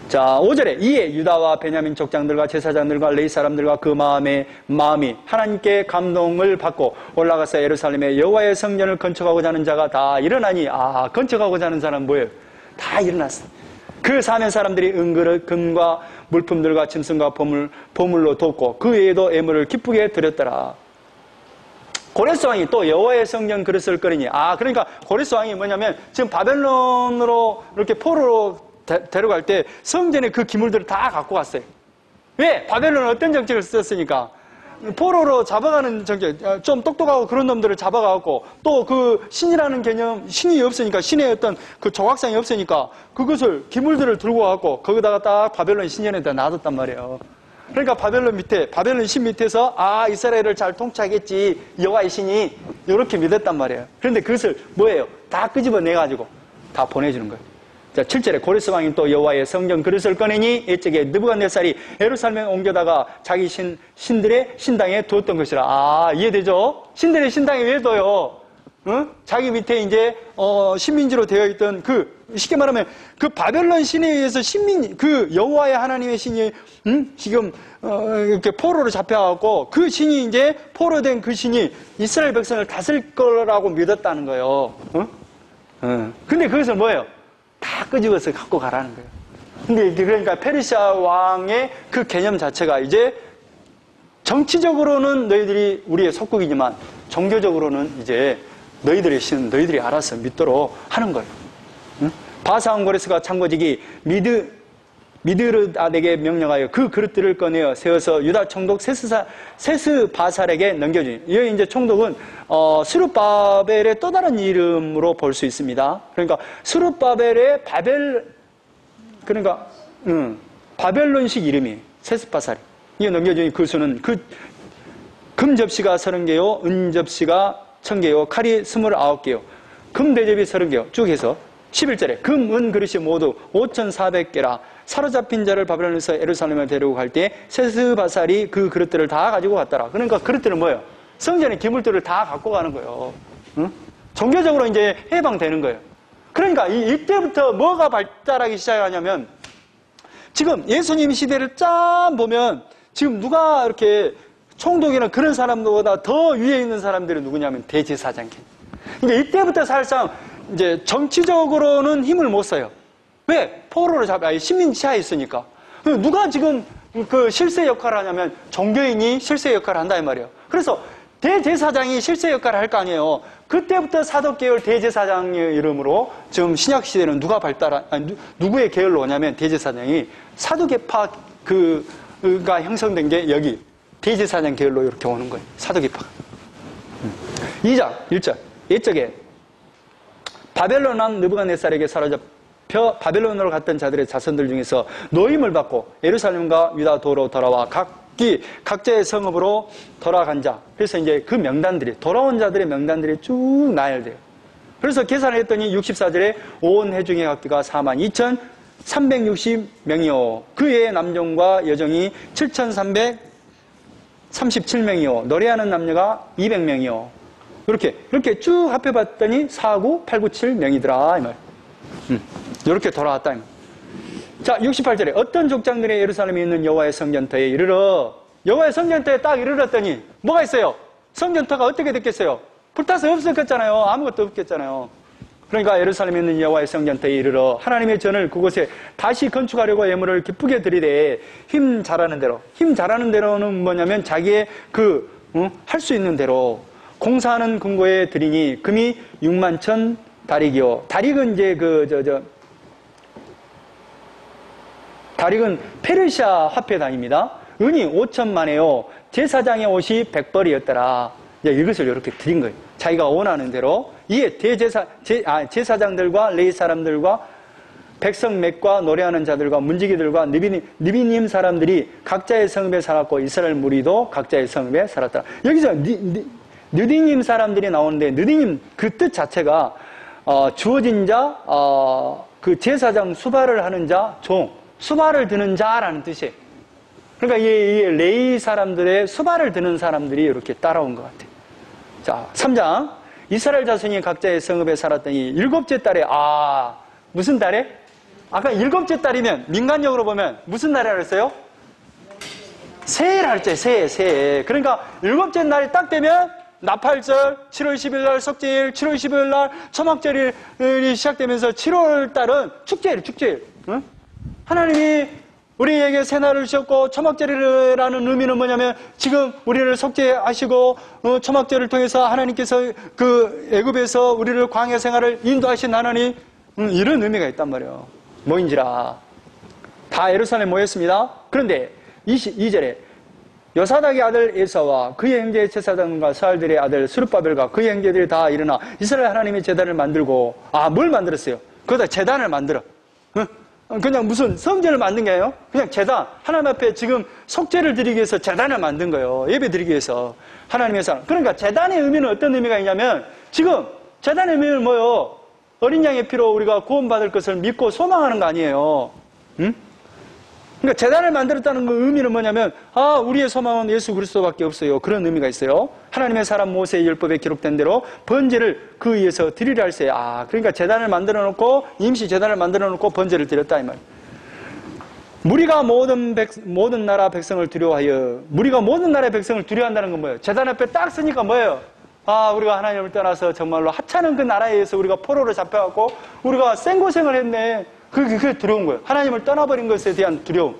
S1: 자, 5절에 이에 유다와 베냐민 족장들과 제사장들과 레위 사람들과 그 마음이 하나님께 감동을 받고 올라가서 예루살렘에 여호와의 성전을 건축하고자 하는 자가 다 일어나니. 건축하고자 하는 사람은 뭐예요? 다 일어났어. 그 사면 사람들이 은그릇 금과 물품들과 짐승과 보물로 돕고 그 외에도 예물을 기쁘게 드렸더라. 고레스 왕이 또 여호와의 성전 그릇을 끓이니. 그러니까 고레스 왕이 뭐냐면 지금 바벨론으로 이렇게 포로로 데려갈 때 성전에 그 기물들을 다 갖고 갔어요. 왜? 바벨론은 어떤 정책을 썼으니까? 포로로 잡아가는 정책, 좀 똑똑하고 그런 놈들을 잡아가고 또 그 신이라는 개념, 신이 없으니까 신의 어떤 그 조각상이 없으니까 그것을 기물들을 들고 가고 거기다가 딱 바벨론 신전에다 놔뒀단 말이에요. 그러니까 바벨론 신 밑에서 이스라엘을 잘 통치하겠지 여호와의 신이 이렇게 믿었단 말이에요. 그런데 그것을 뭐예요? 다 끄집어내가지고 다 보내주는 거예요. 자, 7절에 고레스 왕이 또 여호와의 성전 그릇을 꺼내니 이쪽에 느부갓네살이 예루살렘에 옮겨다가 자기 신들의 신당에 두었던 것이라. 이해되죠? 신들의 신당에 왜 둬요? 자기 밑에 이제 신민지로 되어 있던 쉽게 말하면 그 바벨론 신에 의해서 그 여호와의 하나님의 신이 지금 이렇게 포로로 잡혀갖고 그 신이 이제 포로된 그 신이 이스라엘 백성을 다스릴 거라고 믿었다는 거예요. 근데 그것을 뭐예요? 다 끄집어서 갖고 가라는 거예요. 근데 그러니까 페르시아 왕의 그 개념 자체가 이제 정치적으로는 너희들이 우리의 속국이지만 종교적으로는 이제 너희들의 신은 너희들이 알아서 믿도록 하는 거예요. 바사왕 고레스가 창고지기 미드르닷에게 명령하여 그 그릇들을 꺼내어 세워서 유다 총독 세스바살에게 넘겨주니. 여기 이제 총독은 스룹바벨의 또 다른 이름으로 볼 수 있습니다. 그러니까 스룹바벨의 바벨론식 이름이 세스바살이. 이게 넘겨주니 그 수는 금 접시가 30개요, 은 접시가 1000개요, 칼이 29개요, 금 대접이 30개요. 쭉 해서 11절에 금, 은 그릇이 모두 5400개라. 사로잡힌 자를 바벨론에서 예루살렘에 데리고 갈 때 세스바살이 그 그릇들을 다 가지고 갔더라. 그러니까 그릇들은 뭐예요? 성전의 기물들을 다 갖고 가는 거예요. 종교적으로 이제 해방되는 거예요. 그러니까 이때부터 뭐가 발달하기 시작하냐면 지금 예수님 시대를 짠 보면 지금 누가 이렇게 총독이나 그런 사람들보다 더 위에 있는 사람들이 누구냐면 대제사장. 그러니까 이때부터 사실상 이제 정치적으로는 힘을 못 써요. 왜? 포로를 식민 지하에 있으니까. 누가 지금 그 실세 역할을 하냐면 종교인이 실세 역할을 한다 이 말이에요. 그래서 대제사장이 실세 역할을 할 거 아니에요. 그때부터 사독계열 대제사장의 이름으로 지금 신약 시대는 누구의 계열로 오냐면 대제사장이 사두개파 가 형성된 게 여기 대제사장 계열로 이렇게 오는 거예요. 사두개파가. 2장 1절 이쪽에 바벨론 왕 느부갓네살에게 사로잡혀 바벨론으로 갔던 자들의 자손들 중에서 노임을 받고 예루살렘과 유다 도로 돌아와 각자의 성읍으로 돌아간 자. 그래서 이제 그 명단들이 돌아온 자들의 명단들이 쭉 나열돼요. 그래서 계산을 했더니 64절에 온 회중의 각기가 42,360명이요 그 외의 남종과 여종이 7,337명이요 노래하는 남녀가 200명이요 이렇게 쭉 합해봤더니 49897명이더라 이 말. 이렇게 돌아왔다 이 말. 자 68절에 어떤 족장들이 예루살렘에 있는 여호와의 성전터에 이르러. 여호와의 성전터에 딱 이르렀더니 뭐가 있어요? 성전터가 어떻게 됐겠어요? 불타서 없었겠잖아요. 아무것도 없겠잖아요. 그러니까 예루살렘에 있는 여호와의 성전터에 이르러 하나님의 전을 그곳에 다시 건축하려고 예물을 기쁘게 드리되 힘 잘하는 대로. 힘 잘하는 대로는 뭐냐면 자기의 할 수 있는 대로 공사하는 금고에 드리니 금이 61,000 다릭이요. 다릭은 이제 다릭은 페르시아 화폐 단위입니다. 은이 5,000만에요. 제사장의 옷이 100벌이었더라. 이것을 이렇게 드린 거예요. 자기가 원하는 대로 이에 제사장들과 레위 사람들과 백성 맷과 노래하는 자들과 문지기들과 느비님 사람들이 각자의 성읍에 살았고 이스라엘 무리도 각자의 성읍에 살았다. 여기서 느디님 사람들이 나오는데 느디님 그 뜻 자체가 주어진 자, 그 제사장 수발을 하는 자, 종, 수발을 드는 자라는 뜻이에요. 그러니까 이 레위 사람들의 수발을 드는 사람들이 이렇게 따라온 것 같아요. 자, 3장. 이스라엘 자손이 각자의 성읍에 살았더니 7째 달에, 무슨 달에? 아까 7째 달이면 민간적으로 보면 무슨 날이라고 했어요? 새해라 했죠. 새해. 그러니까 7째 날이 딱 되면 나팔절, 7월 10일 날 석제일, 7월 15일 날 초막절이 시작되면서 7월 달은 축제일. 응? 하나님이 우리에게 새날을 주셨고 초막절이라는 의미는 뭐냐면 지금 우리를 속죄하시고 초막절을 통해서 하나님께서 그 애굽에서 우리를 광야 생활을 인도하신 하나님, 이런 의미가 있단 말이에요. 뭐인지라. 다 예루살렘에 모였습니다. 그런데 22절에 여사닥의 아들 에사와 그의 형제 제사장과 스알들의 아들 스룹바벨과 그의 형제들이 다 일어나 이스라엘 하나님의 제단을 만들고, 뭘 만들었어요? 거기다 제단을 만들어. 그냥 무슨 성전을 만든 게 아니에요. 그냥 제단, 하나님 앞에 지금 속죄를 드리기 위해서 제단을 만든 거예요. 예배 드리기 위해서. 하나님의 사람. 그러니까 제단의 의미는 어떤 의미가 있냐면 지금 제단의 의미는 뭐예요? 어린 양의 피로 우리가 구원받을 것을 믿고 소망하는 거 아니에요. 응? 그러니까 제단을 만들었다는 그 의미는 뭐냐면 우리의 소망은 예수 그리스도밖에 없어요. 그런 의미가 있어요. 하나님의 사람 모세의 율법에 기록된 대로 번제를 그 위에서 드리려 할세. 그러니까 제단을 만들어 놓고 임시 제단을 만들어 놓고 번제를 드렸다 이 말. 무리가 모든 나라 백성을 두려워하여. 무리가 모든 나라의 백성을 두려워한다는 건 뭐예요? 제단 앞에 딱 쓰니까 뭐예요? 우리가 하나님을 떠나서 정말로 하찮은 그 나라에 의해서 우리가 포로로 잡혀갖고 우리가 생고생을 했네. 그게 두려운 거예요. 하나님을 떠나버린 것에 대한 두려움.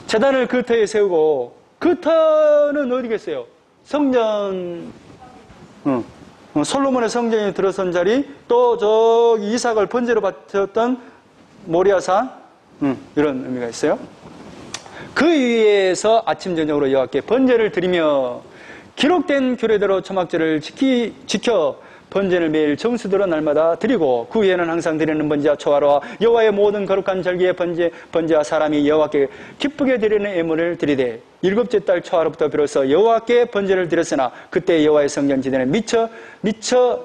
S1: 제단을 그 터에 세우고, 그 터는 어디겠어요? 성전, 솔로몬의 성전이 들어선 자리, 또 저기 이삭을 번제로 바쳤던 모리아산, 이런 의미가 있어요. 그 위에서 아침 저녁으로 여호와께 번제를 드리며 기록된 규례대로 초막절을 지켜 번제를 매일 정수대로 날마다 드리고 그 위에는 항상 드리는 번제와 초화로와 여호와의 모든 거룩한 절기의 번제와 사람이 여호와께 기쁘게 드리는 예물을 드리되 7째 달 초하로부터 비로소 여호와께 번제를 드렸으나 그때 여호와의 성전 지대는 미처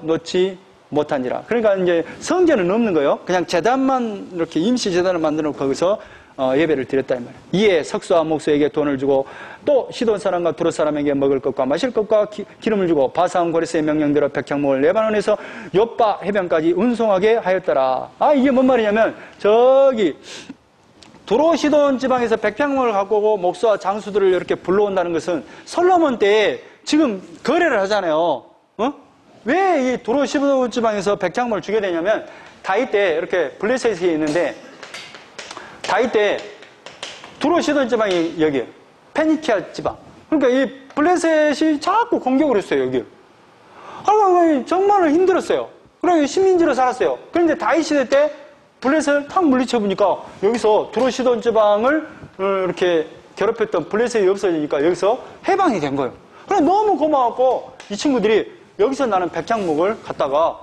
S1: 놓지 못한지라. 그러니까 이제 성전은 없는 거예요. 그냥 제단만 이렇게 임시 제단을 만들어 놓고 거기서 예배를 드렸다 이 말이에요. 이에 석수와 목수에게 돈을 주고 또 시돈 사람과 두로 사람에게 먹을 것과 마실 것과 기름을 주고 바사온 고레스의 명령대로 백향목을 레바논에서 욥바 해변까지 운송하게 하였더라. 이게 뭔 말이냐면 저기 두로 시돈 지방에서 백향목을 갖고 오고 목수와 장수들을 이렇게 불러온다는 것은 솔로몬 때에 지금 거래를 하잖아요. 왜 이 두로 시돈 지방에서 백향목을 주게 되냐면 다윗 때 이렇게 블레셋이 있는데 다윗 때 두로 시돈 지방이 여기에요. 페니키아 지방. 그러니까 이 블레셋이 자꾸 공격을 했어요, 여기. 정말로 힘들었어요. 그러니까 식민지로 살았어요. 그런데 다윗 시대 때 블레셋을 탁 물리쳐보니까 여기서 두로 시돈 지방을 이렇게 괴롭혔던 블레셋이 없어지니까 여기서 해방이 된 거예요. 그래 너무 고마웠고 이 친구들이 여기서 나는 백향목을 갖다가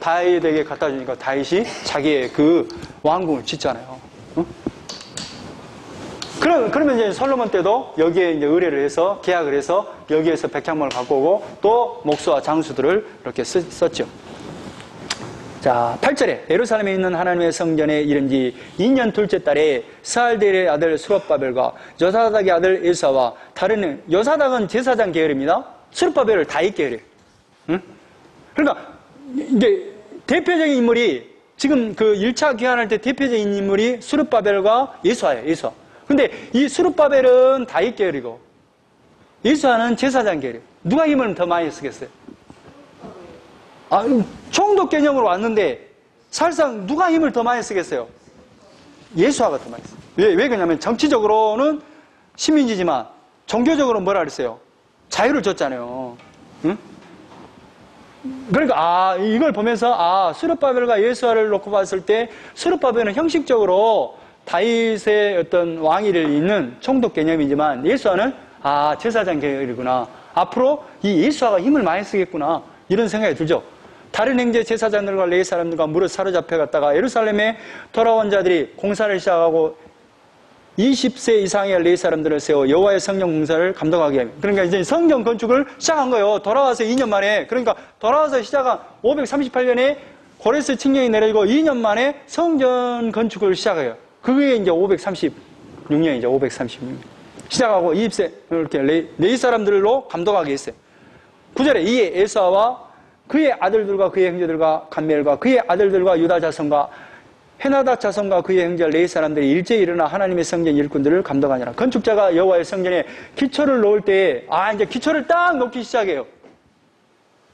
S1: 다윗에게 갖다 주니까 다윗이 자기의 그 왕궁을 짓잖아요. 그러면 이제 솔로몬 때도 여기에 이제 의뢰를 해서 계약을 해서 여기에서 백향목을 갖고 오고 또 목수와 장수들을 이렇게 썼죠. 자, 8절에 예루살렘에 있는 하나님의 성전에 이른 지 2년 둘째 달에 스알델의 아들 스룹바벨과 여사닥의 아들 에사와 다른 여사닥은 제사장 계열입니다. 스룹바벨을 다윗 계열이에요. 그러니까 이제 대표적인 인물이 지금 그 1차 귀환할 때 대표적인 인물이 스룹바벨과 예수아예요. 예수아. 근데 이 스룹바벨은 다윗 계열이고 예수아는 제사장 계열이에요. 누가 힘을 더 많이 쓰겠어요? 총독 개념으로 왔는데 사실상 누가 힘을 더 많이 쓰겠어요? 예수아가 더 많이 써요. 왜 그러냐면 정치적으로는 식민지지만 종교적으로 뭐라 그랬어요? 자유를 줬잖아요. 응? 그러니까 이걸 보면서 스룹바벨과 예수아를 놓고 봤을 때 스룹바벨은 형식적으로 다윗의 어떤 왕위를 잇는 총독 개념이지만 예수아는 제사장 계열이구나. 앞으로 이 예수아가 힘을 많이 쓰겠구나. 이런 생각이 들죠. 다른 형제 제사장들과 레위 사람들과 무릇 사로잡혀 갔다가 예루살렘에 돌아온 자들이 공사를 시작하고 20세 이상의 레위 사람들을 세워 여호와의 성전 공사를 감독하게 합니다. 그러니까 이제 성전 건축을 시작한 거예요. 돌아와서 2년 만에. 그러니까 돌아와서 시작한 538년에 고레스 칙령이 내려지고 2년 만에 성전 건축을 시작해요. 그게 이제 536년이죠. 536년. 시작하고 20세 이렇게 레위 사람들로 감독하게 했어요. 9절에 이에 에사와 그의 아들들과 그의 형제들과 감멜과 그의 아들들과 유다 자손과 헤나다 자손과 그의 형제 레위 사람들이 일제히 일어나 하나님의 성전 일꾼들을 감독하니라. 건축자가 여호와의 성전에 기초를 놓을 때에 이제 기초를 딱 놓기 시작해요.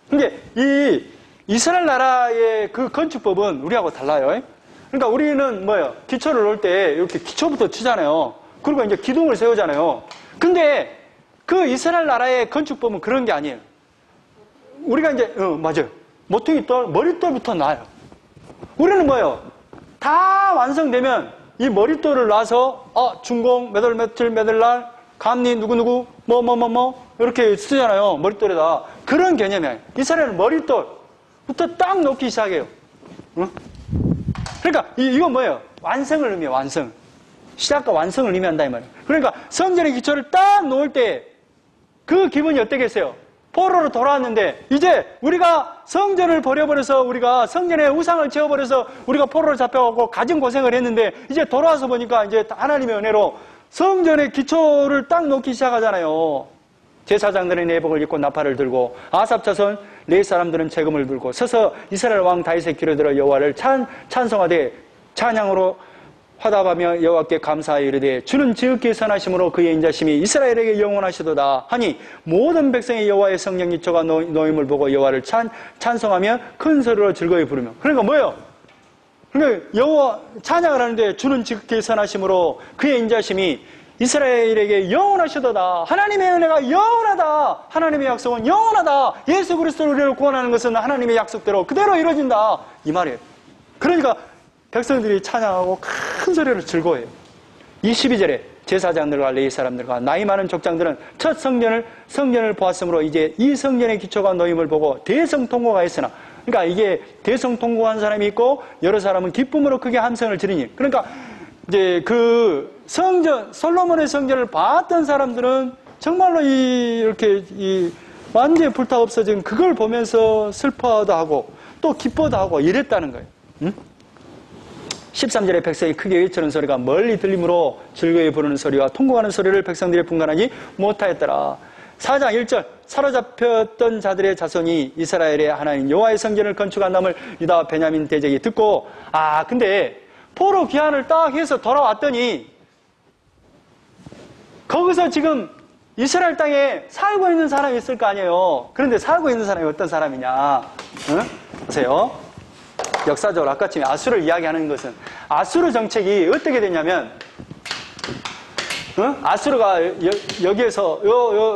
S1: 근데 이 이스라엘 나라의 그 건축법은 우리하고 달라요. 그러니까 우리는 뭐예요? 기초를 놓을 때 이렇게 기초부터 치잖아요. 그리고 이제 기둥을 세우잖아요. 근데 그 이스라엘 나라의 건축법은 그런 게 아니에요. 우리가 이제 맞아요. 모퉁이 돌, 머릿돌부터 놔요. 우리는 뭐예요? 다 완성되면 이 머릿돌을 놔서 준공 몇 월 며칠 몇 월 날 감리 누구누구 이렇게 쓰잖아요. 머릿돌에다. 그런 개념이 아니에요. 이스라엘은 머릿돌부터 딱 놓기 시작해요. 응? 그러니까 이건 뭐예요? 완성을 의미해요. 완성. 시작과 완성을 의미한다 이 말이에요. 그러니까 성전의 기초를 딱 놓을 때 그 기분이 어떻겠어요? 포로로 돌아왔는데 이제 우리가 성전을 버려버려서 우리가 성전에 우상을 지어버려서 우리가 포로로 잡혀가고 가진 고생을 했는데 이제 돌아와서 보니까 이제 하나님의 은혜로 성전의 기초를 딱 놓기 시작하잖아요. 제사장들은 내복을 입고 나팔을 들고 아삽 자손 레위 사람들은 재금을 들고 서서 이스라엘 왕 다윗의 귀로 들어 여호와를 찬송하되 찬양으로 화답하며 여호와께 감사하여 이르되 주는 지극히 선하심으로 그의 인자심이 이스라엘에게 영원하시도다 하니 모든 백성이 여호와의 성령 기초가 놓임을 보고 여호와를 찬송하며 큰 소리로 즐거이 부르며. 그러니까 뭐예요? 그러니까 여호와 찬양을 하는데 주는 지극히 선하심으로 그의 인자심이 이스라엘에게 영원하시도다. 하나님의 은혜가 영원하다. 하나님의 약속은 영원하다. 예수 그리스도로 우리를 구원하는 것은 하나님의 약속대로 그대로 이루어진다. 이 말이에요. 그러니까 백성들이 찬양하고 큰 소리로 즐거워해요. 22절에 제사장들과 레위 사람들과 나이 많은 족장들은 첫 성전을 보았으므로 이제 이 성전의 기초가 놓임을 보고 대성통곡가 했으나, 그러니까 이게 대성통곡한 사람이 있고 여러 사람은 기쁨으로 크게 함성을 지르니, 그러니까 이제 그 성전, 솔로몬의 성전을 봤던 사람들은 정말로 이렇게 완전히 불타 없어진 그걸 보면서 슬퍼도 하고 또 기뻐도 하고 이랬다는 거예요. 응? 13절에 백성이 크게 외치는 소리가 멀리 들림으로 즐거이 부르는 소리와 통곡하는 소리를 백성들이 분간하지 못하였더라. 4장 1절 사로잡혔던 자들의 자손이 이스라엘의 하나님 여호와의 성전을 건축한다음을 유다와 베냐민 대적이 듣고, 근데 포로 귀환을 딱 해서 돌아왔더니 거기서 지금 이스라엘 땅에 살고 있는 사람이 있을 거 아니에요. 그런데 살고 있는 사람이 어떤 사람이냐? 보세요. 역사적으로 아까쯤에 아수르를 이야기하는 것은 아수르 정책이 어떻게 되냐면, 아수르가 여기에서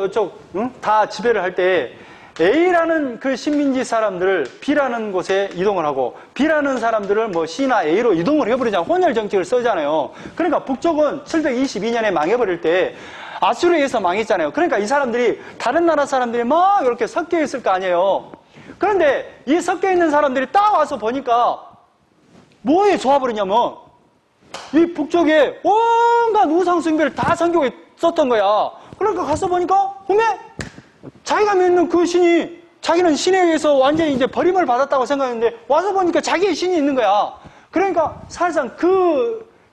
S1: 이쪽 다 지배를 할 때 A라는 그 식민지 사람들을 B라는 곳에 이동을 하고 B라는 사람들을 C나 A로 이동을 해버리잖아요. 혼혈 정책을 쓰잖아요. 그러니까 북쪽은 722년에 망해버릴 때 아수르에 의해서 망했잖아요. 그러니까 이 사람들이 다른 나라 사람들이 막 이렇게 섞여 있을 거 아니에요. 그런데 이 섞여 있는 사람들이 딱 와서 보니까 뭐에 좋아버리냐면 이 북쪽에 온갖 우상 숭배를 다 성경에 썼던 거야. 그러니까 가서 보니까 자기가 믿는 그 신이, 자기는 신에 의해서 완전히 이제 버림을 받았다고 생각했는데 와서 보니까 자기의 신이 있는 거야. 그러니까 사실상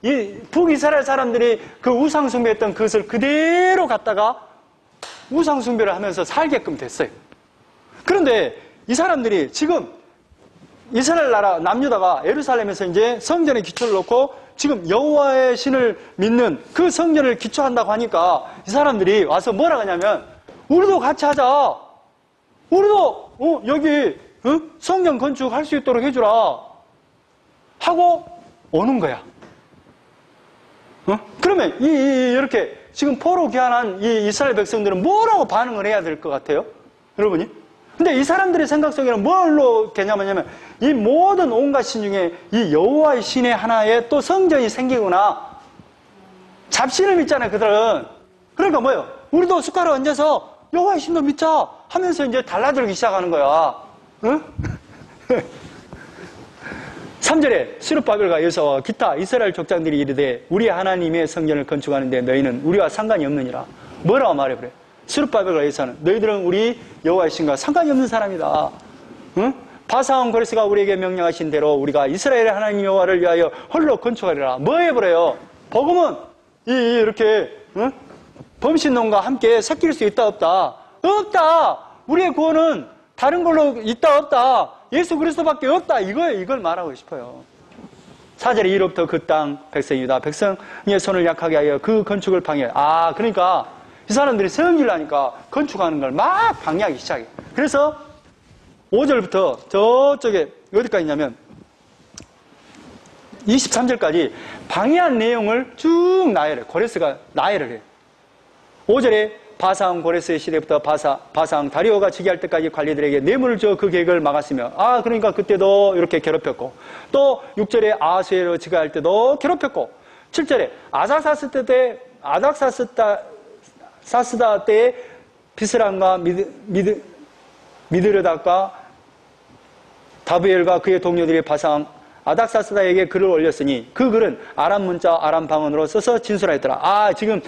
S1: 이 북이스라엘 사람들이 그 우상 숭배했던 그것을 그대로 갖다가 우상 숭배를 하면서 살게끔 됐어요. 그런데 이 사람들이 지금 이스라엘 나라 남유다가 예루살렘에서 이제 성전에 기초를 놓고 지금 여호와의 신을 믿는 그 성전을 기초한다고 하니까 이 사람들이 와서 뭐라 하냐면 우리도 같이 하자. 우리도 여기 성전 건축할 수 있도록 해주라 하고 오는 거야. 그러면 이렇게 지금 포로 귀환한 이 이스라엘 백성들은 뭐라고 반응을 해야 될 것 같아요? 여러분이? 근데 이 사람들의 생각 속에는 뭘로 개념하냐면 이 모든 온갖 신 중에 이 여호와의 신의 하나에 또 성전이 생기구나. 잡신을 믿잖아요, 그들은. 그러니까 뭐예요? 우리도 숟가락 얹어서 여호와의 신도 믿자 하면서 이제 달라들기 시작하는 거야. 응? 3절에 스룹바벨과 여호수아와 기타 이스라엘 족장들이 이르되 우리 하나님의 성전을 건축하는데 너희는 우리와 상관이 없느니라. 뭐라고 말해버려요? 스룹바벨과 여호수아는 너희들은 우리 여호와의 신과 상관이 없는 사람이다. 응? 바사왕 고레스가 우리에게 명령하신 대로 우리가 이스라엘의 하나님 여호와를 위하여 홀로 건축하리라. 뭐 해버려요? 복음은 이렇게 응? 범신론과 함께 섞일 수 있다 없다? 없다. 우리의 구원은 다른 걸로 있다 없다. 예수 그리스도밖에 없다. 이걸 말하고 싶어요. 4절에 이로부터 그 땅 백성이다. 백성의 손을 약하게 하여 그 건축을 방해해. 그러니까 이 사람들이 성질을 하니까 건축하는 걸 막 방해하기 시작해. 그래서 5절부터 저쪽에 어디까지 있냐면 23절까지 방해한 내용을 쭉 나열해. 고레스가 나열을 해. 5절에 바사왕 고레스의 시대부터 바사왕 다리오가 즉위할 때까지 관리들에게 뇌물을 줘 그 계획을 막았으며 그러니까 그때도 이렇게 괴롭혔고 또 6절에 아하수에로 즉위할 때도 괴롭혔고 7절에 아닥사스다 때에 비스람과 미드르닥과 다브엘과 그의 동료들이 바사왕 아닥사스다에게 글을 올렸으니 그 글은 아람 문자 아람 방언으로 써서 진술하였더라. 지금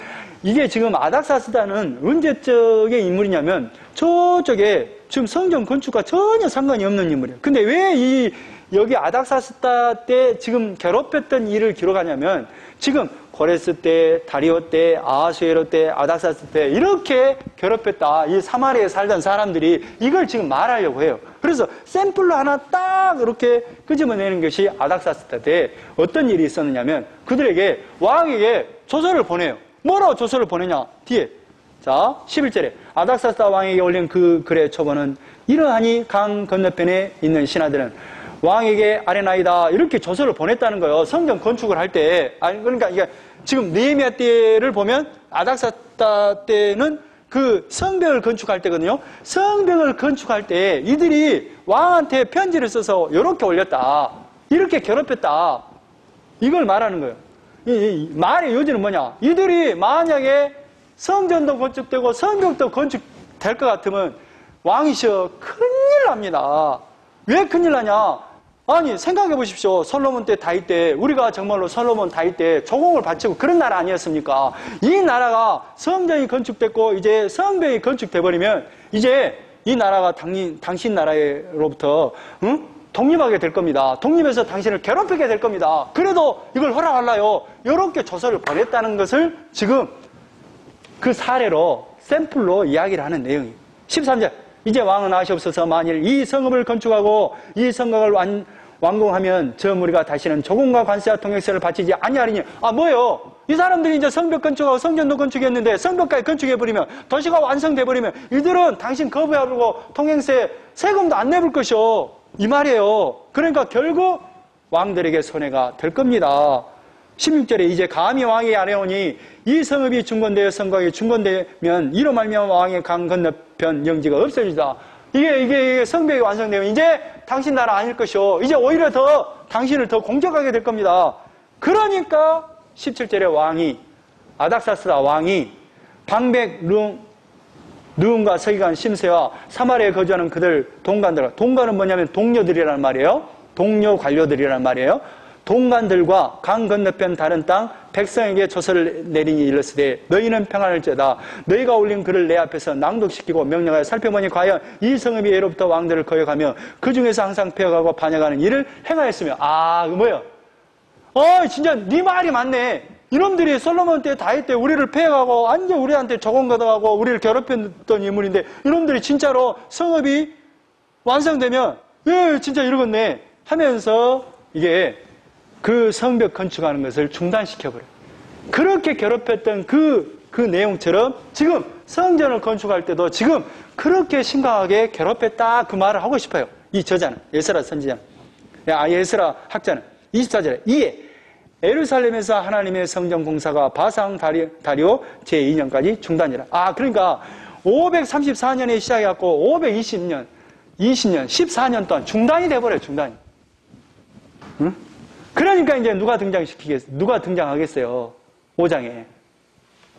S1: 아닥사스다는 언제적의 인물이냐면 저쪽에 지금 성전 건축과 전혀 상관이 없는 인물이에요. 근데 왜 여기 아닥사스다 때 지금 괴롭혔던 일을 기록하냐면 지금 고레스 때, 다리오 때, 아하수에로 때, 아닥사스 때 이렇게 괴롭혔다. 이 사마리아에 살던 사람들이 이걸 지금 말하려고 해요. 그래서 샘플로 하나 딱 이렇게 끄집어내는 것이 아닥사스다 때 어떤 일이 있었느냐면 그들에게 왕에게 조서를 보내요. 뭐라고 조서를 보내냐? 뒤에. 자, 11절에 아닥사스다 왕에게 올린 그 글의 초본은 이러하니 강 건너편에 있는 신하들은 왕에게 아뢰나이다 이렇게 조서를 보냈다는 거예요. 성전 건축을 할 때. 그러니까 이게 지금 느헤미야 때를 보면 아닥사스다 때는 그 성벽을 건축할 때거든요. 성벽을 건축할 때 이들이 왕한테 편지를 써서 이렇게 올렸다. 이렇게 괴롭혔다. 이걸 말하는 거예요. 이 말의 요지는 뭐냐? 이들이 만약에 성전도 건축되고 성벽도 건축될 것 같으면 왕이셔 큰일 납니다. 왜 큰일 나냐? 생각해 보십시오. 솔로몬 때 다윗 때 우리가 정말로 솔로몬 다윗 때 조공을 바치고 그런 나라 아니었습니까? 이 나라가 성전이 건축됐고 이제 성벽이 건축돼 버리면 이제 이 나라가 당신 나라로부터 독립하게 될 겁니다. 독립해서 당신을 괴롭히게 될 겁니다. 그래도 이걸 허락할라요. 이렇게 조서를 보냈다는 것을 지금 그 사례로 샘플로 이야기를 하는 내용이에요. 13절 이제 왕은 아시옵소서. 만일 이 성읍을 건축하고 이 성곽을 완공하면 저 무리가 다시는 조공과 관세와 통행세를 바치지 아니하리니. 뭐예요? 이 사람들이 이제 성벽 건축하고 성전도 건축했는데 성벽까지 건축해버리면 도시가 완성돼버리면 이들은 당신 거부하고 통행세 세금도 안 내볼 것이요. 이 말이에요. 그러니까 결국 왕들에게 손해가 될 겁니다. 16절에 이제 감히 왕이 아뢰오니 이 성읍이 중건되어 성곽이 중건되면 이로 말미암아 왕의 강 건너편 영지가 없어지다. 이게 성벽이 완성되면 이제 당신 나라 아닐 것이요. 이제 오히려 더 당신을 더 공격하게 될 겁니다. 그러니까 17절에 왕이 아닥사스다 왕이 방백 누움과 서기관 심세와 사마리아에 거주하는 그들 동관은 뭐냐면 동료들이란 말이에요. 동료 관료들이란 말이에요. 동관들과 강 건너편 다른 땅 백성에게 조서를 내리니 일렀으되 너희는 평안할지어다. 너희가 올린 글을 내 앞에서 낭독시키고 명령하여 살펴보니 과연 이 성읍이 예로부터 왕들을 거역하며 그 중에서 항상 폐역하고 반역하는 일을 행하였으며. 뭐예요? 진짜 네 말이 맞네. 이놈들이 솔로몬 때 다윗 때 우리를 폐역하고 완전 우리한테 조공 걷어가고 우리를 괴롭혔던 인물인데 이놈들이 진짜로 성읍이 완성되면 진짜 이러겠네 하면서 이게 그 성벽 건축하는 것을 중단시켜버려요. 그렇게 괴롭혔던 그 내용처럼 지금 성전을 건축할 때도 지금 그렇게 심각하게 괴롭혔다 그 말을 하고 싶어요. 이 저자는 에스라 선지자는 에스라 학자는 24절에 이에 예루살렘에서 하나님의 성전 공사가 바상 다리오 제2년까지 중단이라. 그러니까 534년에 시작해갖고 520년 14년 동안 중단이 돼버려요. 중단이. 응? 그러니까 이제 누가 등장하겠어요? 5장에.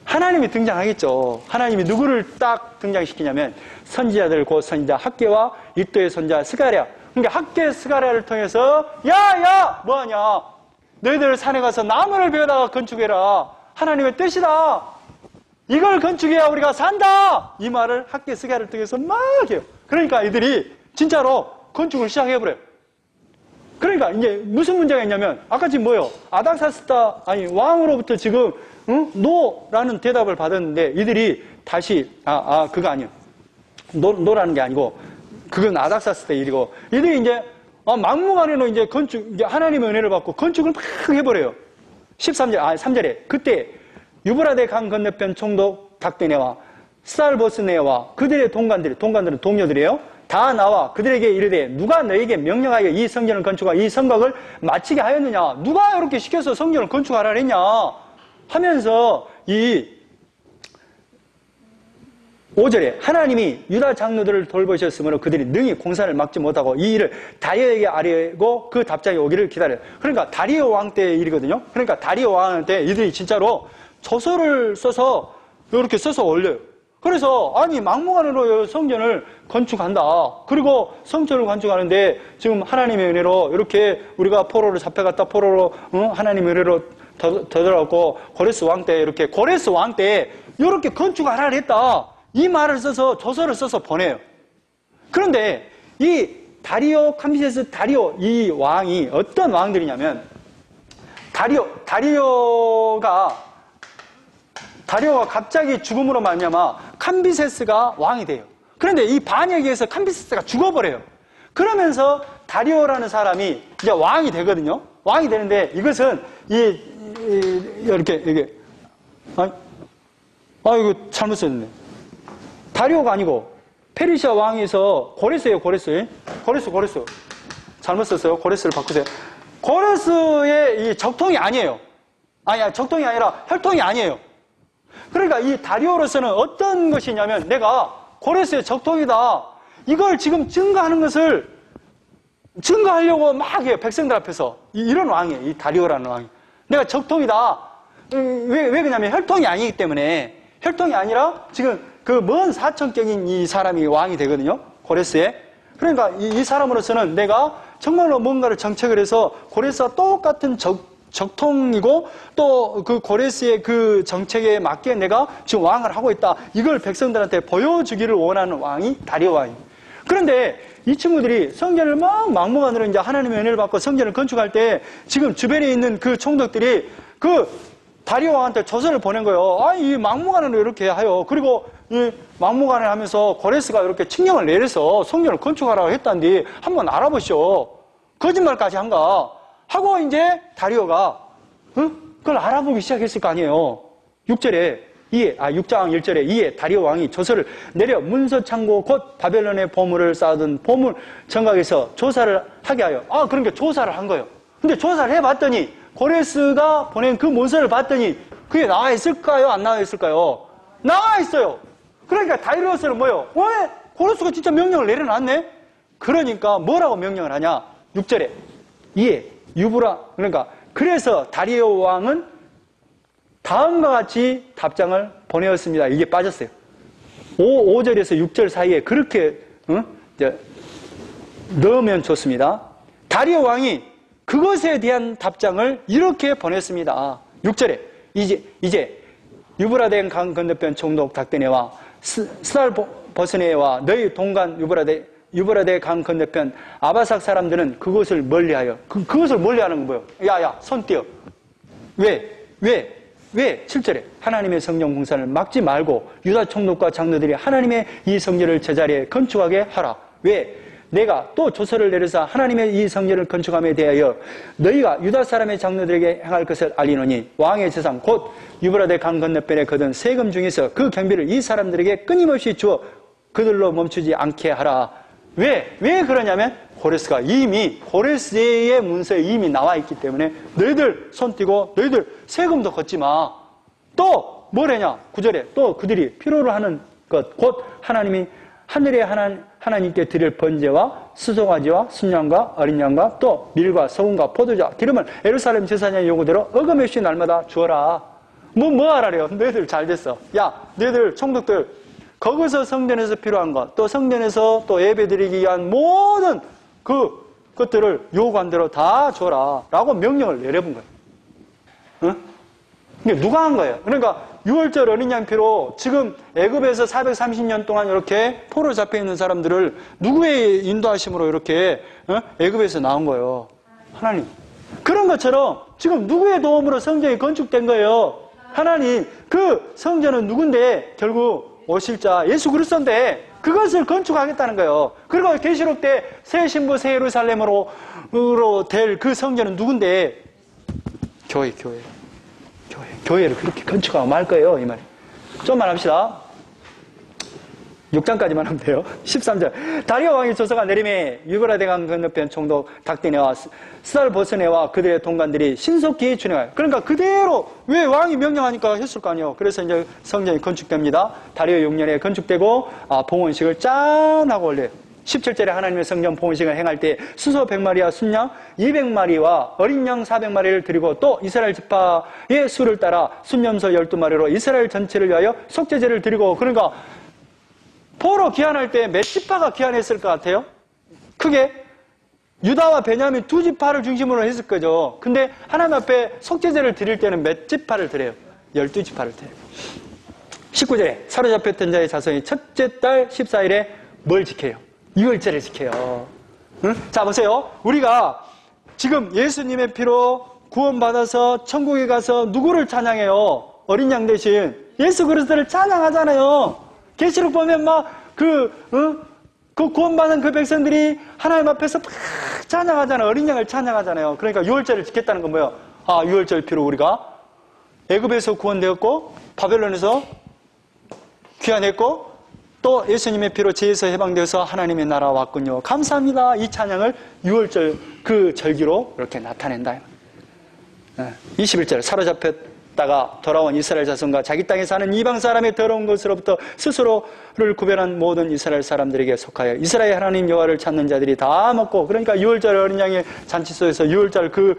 S1: 하나님이 등장하겠죠. 하나님이 누구를 딱 등장시키냐면 선지자들 곧 선지자 학개와 iddo의 손자 스가랴 그러니까 학계 스가랴를 통해서 야 뭐하냐, 너희들 산에 가서 나무를 베어다가 건축해라, 하나님의 뜻이다, 이걸 건축해야 우리가 산다, 이 말을 학계 스가랴를 통해서 막 해요. 그러니까 이들이 진짜로 건축을 시작해버려요. 그러니까 이제 무슨 문제가 있냐면, 아까 지금 뭐요? 아닥사스다, 아니 왕으로부터 지금 노라는 대답을 받았는데, 이들이 다시 그거 아니에요. 노라는 게 아니고 그건 아닥사스다 일이고, 이들이 이제 막무가내로 이제 건축, 이제 하나님의 은혜를 받고 건축을 막 해버려요. 3절에 그때 유브라데 강 건너편 총독 닥데네와 스달보스네와 그들의 동관들은 동료들이에요. 다 나와 그들에게 이르되 누가 너에게 명령하여 이 성전을 건축하고 이 성곽을 마치게 하였느냐, 누가 이렇게 시켜서 성전을 건축하라 했냐 하면서, 이 5절에 하나님이 유다 장로들을 돌보셨으므로 그들이 능히 공사를 막지 못하고 이 일을 다리오에게 아뢰고 그 답장이 오기를 기다려요. 그러니까 다리오 왕 때의 일이거든요. 그러니까 다리오 왕 때 이들이 진짜로 저서를 써서 이렇게 써서 올려요. 그래서 아니 막무가내로 성전을 건축한다. 그리고 성전을 건축하는데 지금 하나님의 은혜로 이렇게 우리가 포로로 잡혀갔다 포로로 하나님의 은혜로 더들어갔고, 고레스 왕 때 이렇게 고레스 왕 때 이렇게 건축하라 했다, 이 말을 써서 저서를 써서 보내요. 그런데 이 다리오 캄비세스 다리오 이 왕이 어떤 왕들이냐면, 다리오가 갑자기 죽음으로 말미암아 캄비세스가 왕이 돼요. 그런데 이 반역에 의해서 캄비세스가 죽어버려요. 그러면서 다리오라는 사람이 이제 왕이 되거든요. 왕이 되는데 이것은 이렇게 이거 잘못 썼네. 다리오가 아니고 페르시아 왕에서 고레스예요. 고레스 잘못 썼어요. 고레스를 바꾸세요. 고레스의 이 적통이 아니에요. 적통이 아니라 혈통이 아니에요. 그러니까 이 다리오로서는 어떤 것이냐면, 내가 고레스의 적통이다, 이걸 지금 증거하는 것을 증거하려고 막 해요. 백성들 앞에서. 이런 왕이에요. 이 다리오라는 왕이. 내가 적통이다. 왜 그러냐면 혈통이 아니기 때문에. 혈통이 아니라 지금 그 먼 사천경인 이 사람이 왕이 되거든요. 고레스에. 그러니까 이 사람으로서는 내가 정말로 뭔가를 정책을 해서 고레스와 똑같은 적통이고 또 그 고레스의 그 정책에 맞게 내가 지금 왕을 하고 있다, 이걸 백성들한테 보여주기를 원하는 왕이 다리오 왕이에요. 그런데 이 친구들이 성전을 막무가내로 이제 하나님의 은혜를 받고 성전을 건축할 때 지금 주변에 있는 그 총독들이 그 다리오 왕한테 조서를 보낸 거예요. 이 막무가내로 이렇게 하여, 그리고 이 막무가내 하면서 고레스가 이렇게 칙령을 내려서 성전을 건축하라고 했다는데 한번 알아보시오. 거짓말까지 한가 하고, 이제 다리오가 그걸 알아보기 시작했을 거 아니에요. 6장 1절에 이에 다리오 왕이 조서를 내려 문서창고 곧 바벨론의 보물을 쌓아둔 보물 정각에서 조사를 하게 하여. 그러니까 조사를 한 거예요. 근데 조사를 해봤더니 고레스가 보낸 그 문서를 봤더니 그게 나와 있을까요? 안 나와 있을까요? 나와 있어요. 그러니까 다리오스는 뭐예요? 왜? 고레스가 진짜 명령을 내려놨네? 그러니까 뭐라고 명령을 하냐? 6절에 이에 그러니까 그래서 다리오 왕은 다음과 같이 답장을 보내었습니다. 이게 빠졌어요. 5절에서 6절 사이에 그렇게 넣으면 좋습니다. 다리오 왕이 그것에 대한 답장을 이렇게 보냈습니다. 6절에 이제 유브라데 강 건너편 총독 닥데네와 스달보스네와 너희 동관 유브라데 강 건너편 아바삭 사람들은 그것을 멀리하여. 그것을 멀리하는 건 뭐예요? 야야 손 떼어. 왜? 7절에 하나님의 성전 공사를 막지 말고 유다 총독과 장로들이 하나님의 이 성전을 제자리에 건축하게 하라. 왜? 내가 또 조서를 내려서 하나님의 이 성전을 건축함에 대하여 너희가 유다 사람의 장로들에게 행할 것을 알리노니 왕의 재산 곧 유브라데 강 건너편에 거둔 세금 중에서 그 경비를 이 사람들에게 끊임없이 주어 그들로 멈추지 않게 하라. 왜 그러냐면 고레스의 문서에 이미 나와 있기 때문에 너희들 손 떼고 너희들 세금도 걷지 마. 또 뭐래냐? 9절에 또 그들이 필요로 하는 것 곧 하나님이 하늘의 하나님께 드릴 번제와 수송아지와 순양과 어린 양과 또 밀과 소금과 포도주와 기름을 예루살렘 제사장의 요구대로 어금없이 날마다 주어라. 뭐 하라래요? 너희들 잘 됐어. 야, 너희들 총독들 거기서 성전에서 필요한 것, 또 성전에서 또 예배드리기 위한 모든 그것들을 요구한 대로 다 줘라 라고 명령을 내려본 거예요. 응? 이게 누가 한 거예요? 그러니까 6월절 어린 양피로 지금 애굽에서 430년 동안 이렇게 포로 잡혀 있는 사람들을 누구의 인도하심으로 이렇게 애굽에서 나온 거예요? 하나님. 그런 것처럼 지금 누구의 도움으로 성전이 건축된 거예요? 하나님. 그 성전은 누군데? 결국 오실 자 예수 그리스도인데 그것을 건축하겠다는 거예요. 그리고 계시록 때 새 신부 새 예루살렘으로 될 그 성전은 누군데? 교회를 그렇게 건축하고 말 거예요, 이 말이. 좀만 합시다. 6장까지만 하면 돼요. 13절. 다리오 왕이 조서가 내림에 유브라데강 건너편 총독 닥데네와 스달보스네와 그들의 동관들이 신속히 준행하여. 그러니까 그대로 왜 왕이 명령하니까 했을 거 아니에요. 그래서 이제 성전이 건축됩니다. 다리오 6년에 건축되고 봉헌식을 짠 하고 올려요. 17절에 하나님의 성전 봉헌식을 행할 때 수소 100마리와 순양 200마리와 어린 양 400마리를 드리고 또 이스라엘 지파의 수를 따라 순염소 12마리로 이스라엘 전체를 위하여 속죄제를 드리고. 그러니까 포로 귀환할 때 몇 지파가 귀환했을 것 같아요? 크게 유다와 베냐민 두 지파를 중심으로 했을 거죠. 근데 하나님 앞에 속죄제를 드릴 때는 몇 지파를 드려요? 12지파를 드려요. 19절에 사로잡혔던 자의 자손이 첫째 달 14일에 뭘 지켜요? 유월절을 지켜요. 응? 자, 보세요. 우리가 지금 예수님의 피로 구원받아서 천국에 가서 누구를 찬양해요? 어린 양 대신 예수 그리스도를 찬양하잖아요. 계시록 보면 그 구원받은 그 백성들이 하나님 앞에서 막 찬양하잖아요. 어린 양을 찬양하잖아요. 그러니까 유월절을 지켰다는 건 뭐예요? 유월절 피로 우리가 애굽에서 구원되었고 바벨론에서 귀환했고 또 예수님의 피로 죄에서 해방되어서 하나님의 나라 왔군요. 감사합니다. 이 찬양을 유월절 그 절기로 이렇게 나타낸다. 21절 사로잡혔다가 돌아온 이스라엘 자손과 자기 땅에 사는 이방 사람의 더러운 것으로부터 스스로를 구별한 모든 이스라엘 사람들에게 속하여 이스라엘 하나님 여호와를 찾는 자들이 다 먹고. 그러니까 유월절 어린 양의 잔치소에서 유월절 그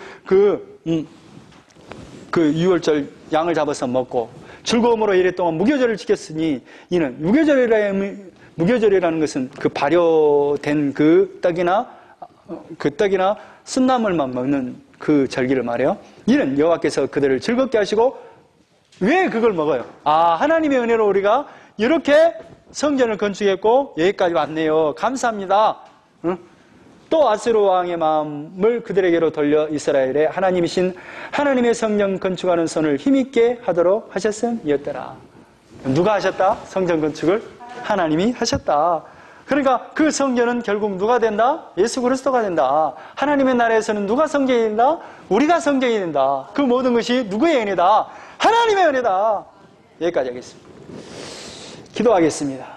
S1: 유월절 양을 잡아서 먹고 즐거움으로 이랫동안 무교절을 지켰으니 이는 무교절이라는 것은 그 발효된 그 떡이나 순나물만 먹는 그 절기를 말해요. 이는 여호와께서 그들을 즐겁게 하시고. 왜 그걸 먹어요? 하나님의 은혜로 우리가 이렇게 성전을 건축했고 여기까지 왔네요. 감사합니다. 또 아스루 왕의 마음을 그들에게로 돌려 이스라엘의 하나님이신 하나님의 성전 건축하는 손을 힘있게 하도록 하셨음이었더라. 누가 하셨다? 성전 건축을 하나님이 하셨다. 그러니까 그 성전은 결국 누가 된다? 예수 그리스도가 된다. 하나님의 나라에서는 누가 성전이 된다? 우리가 성전이 된다. 그 모든 것이 누구의 은혜다? 하나님의 은혜다. 여기까지 하겠습니다. 기도하겠습니다.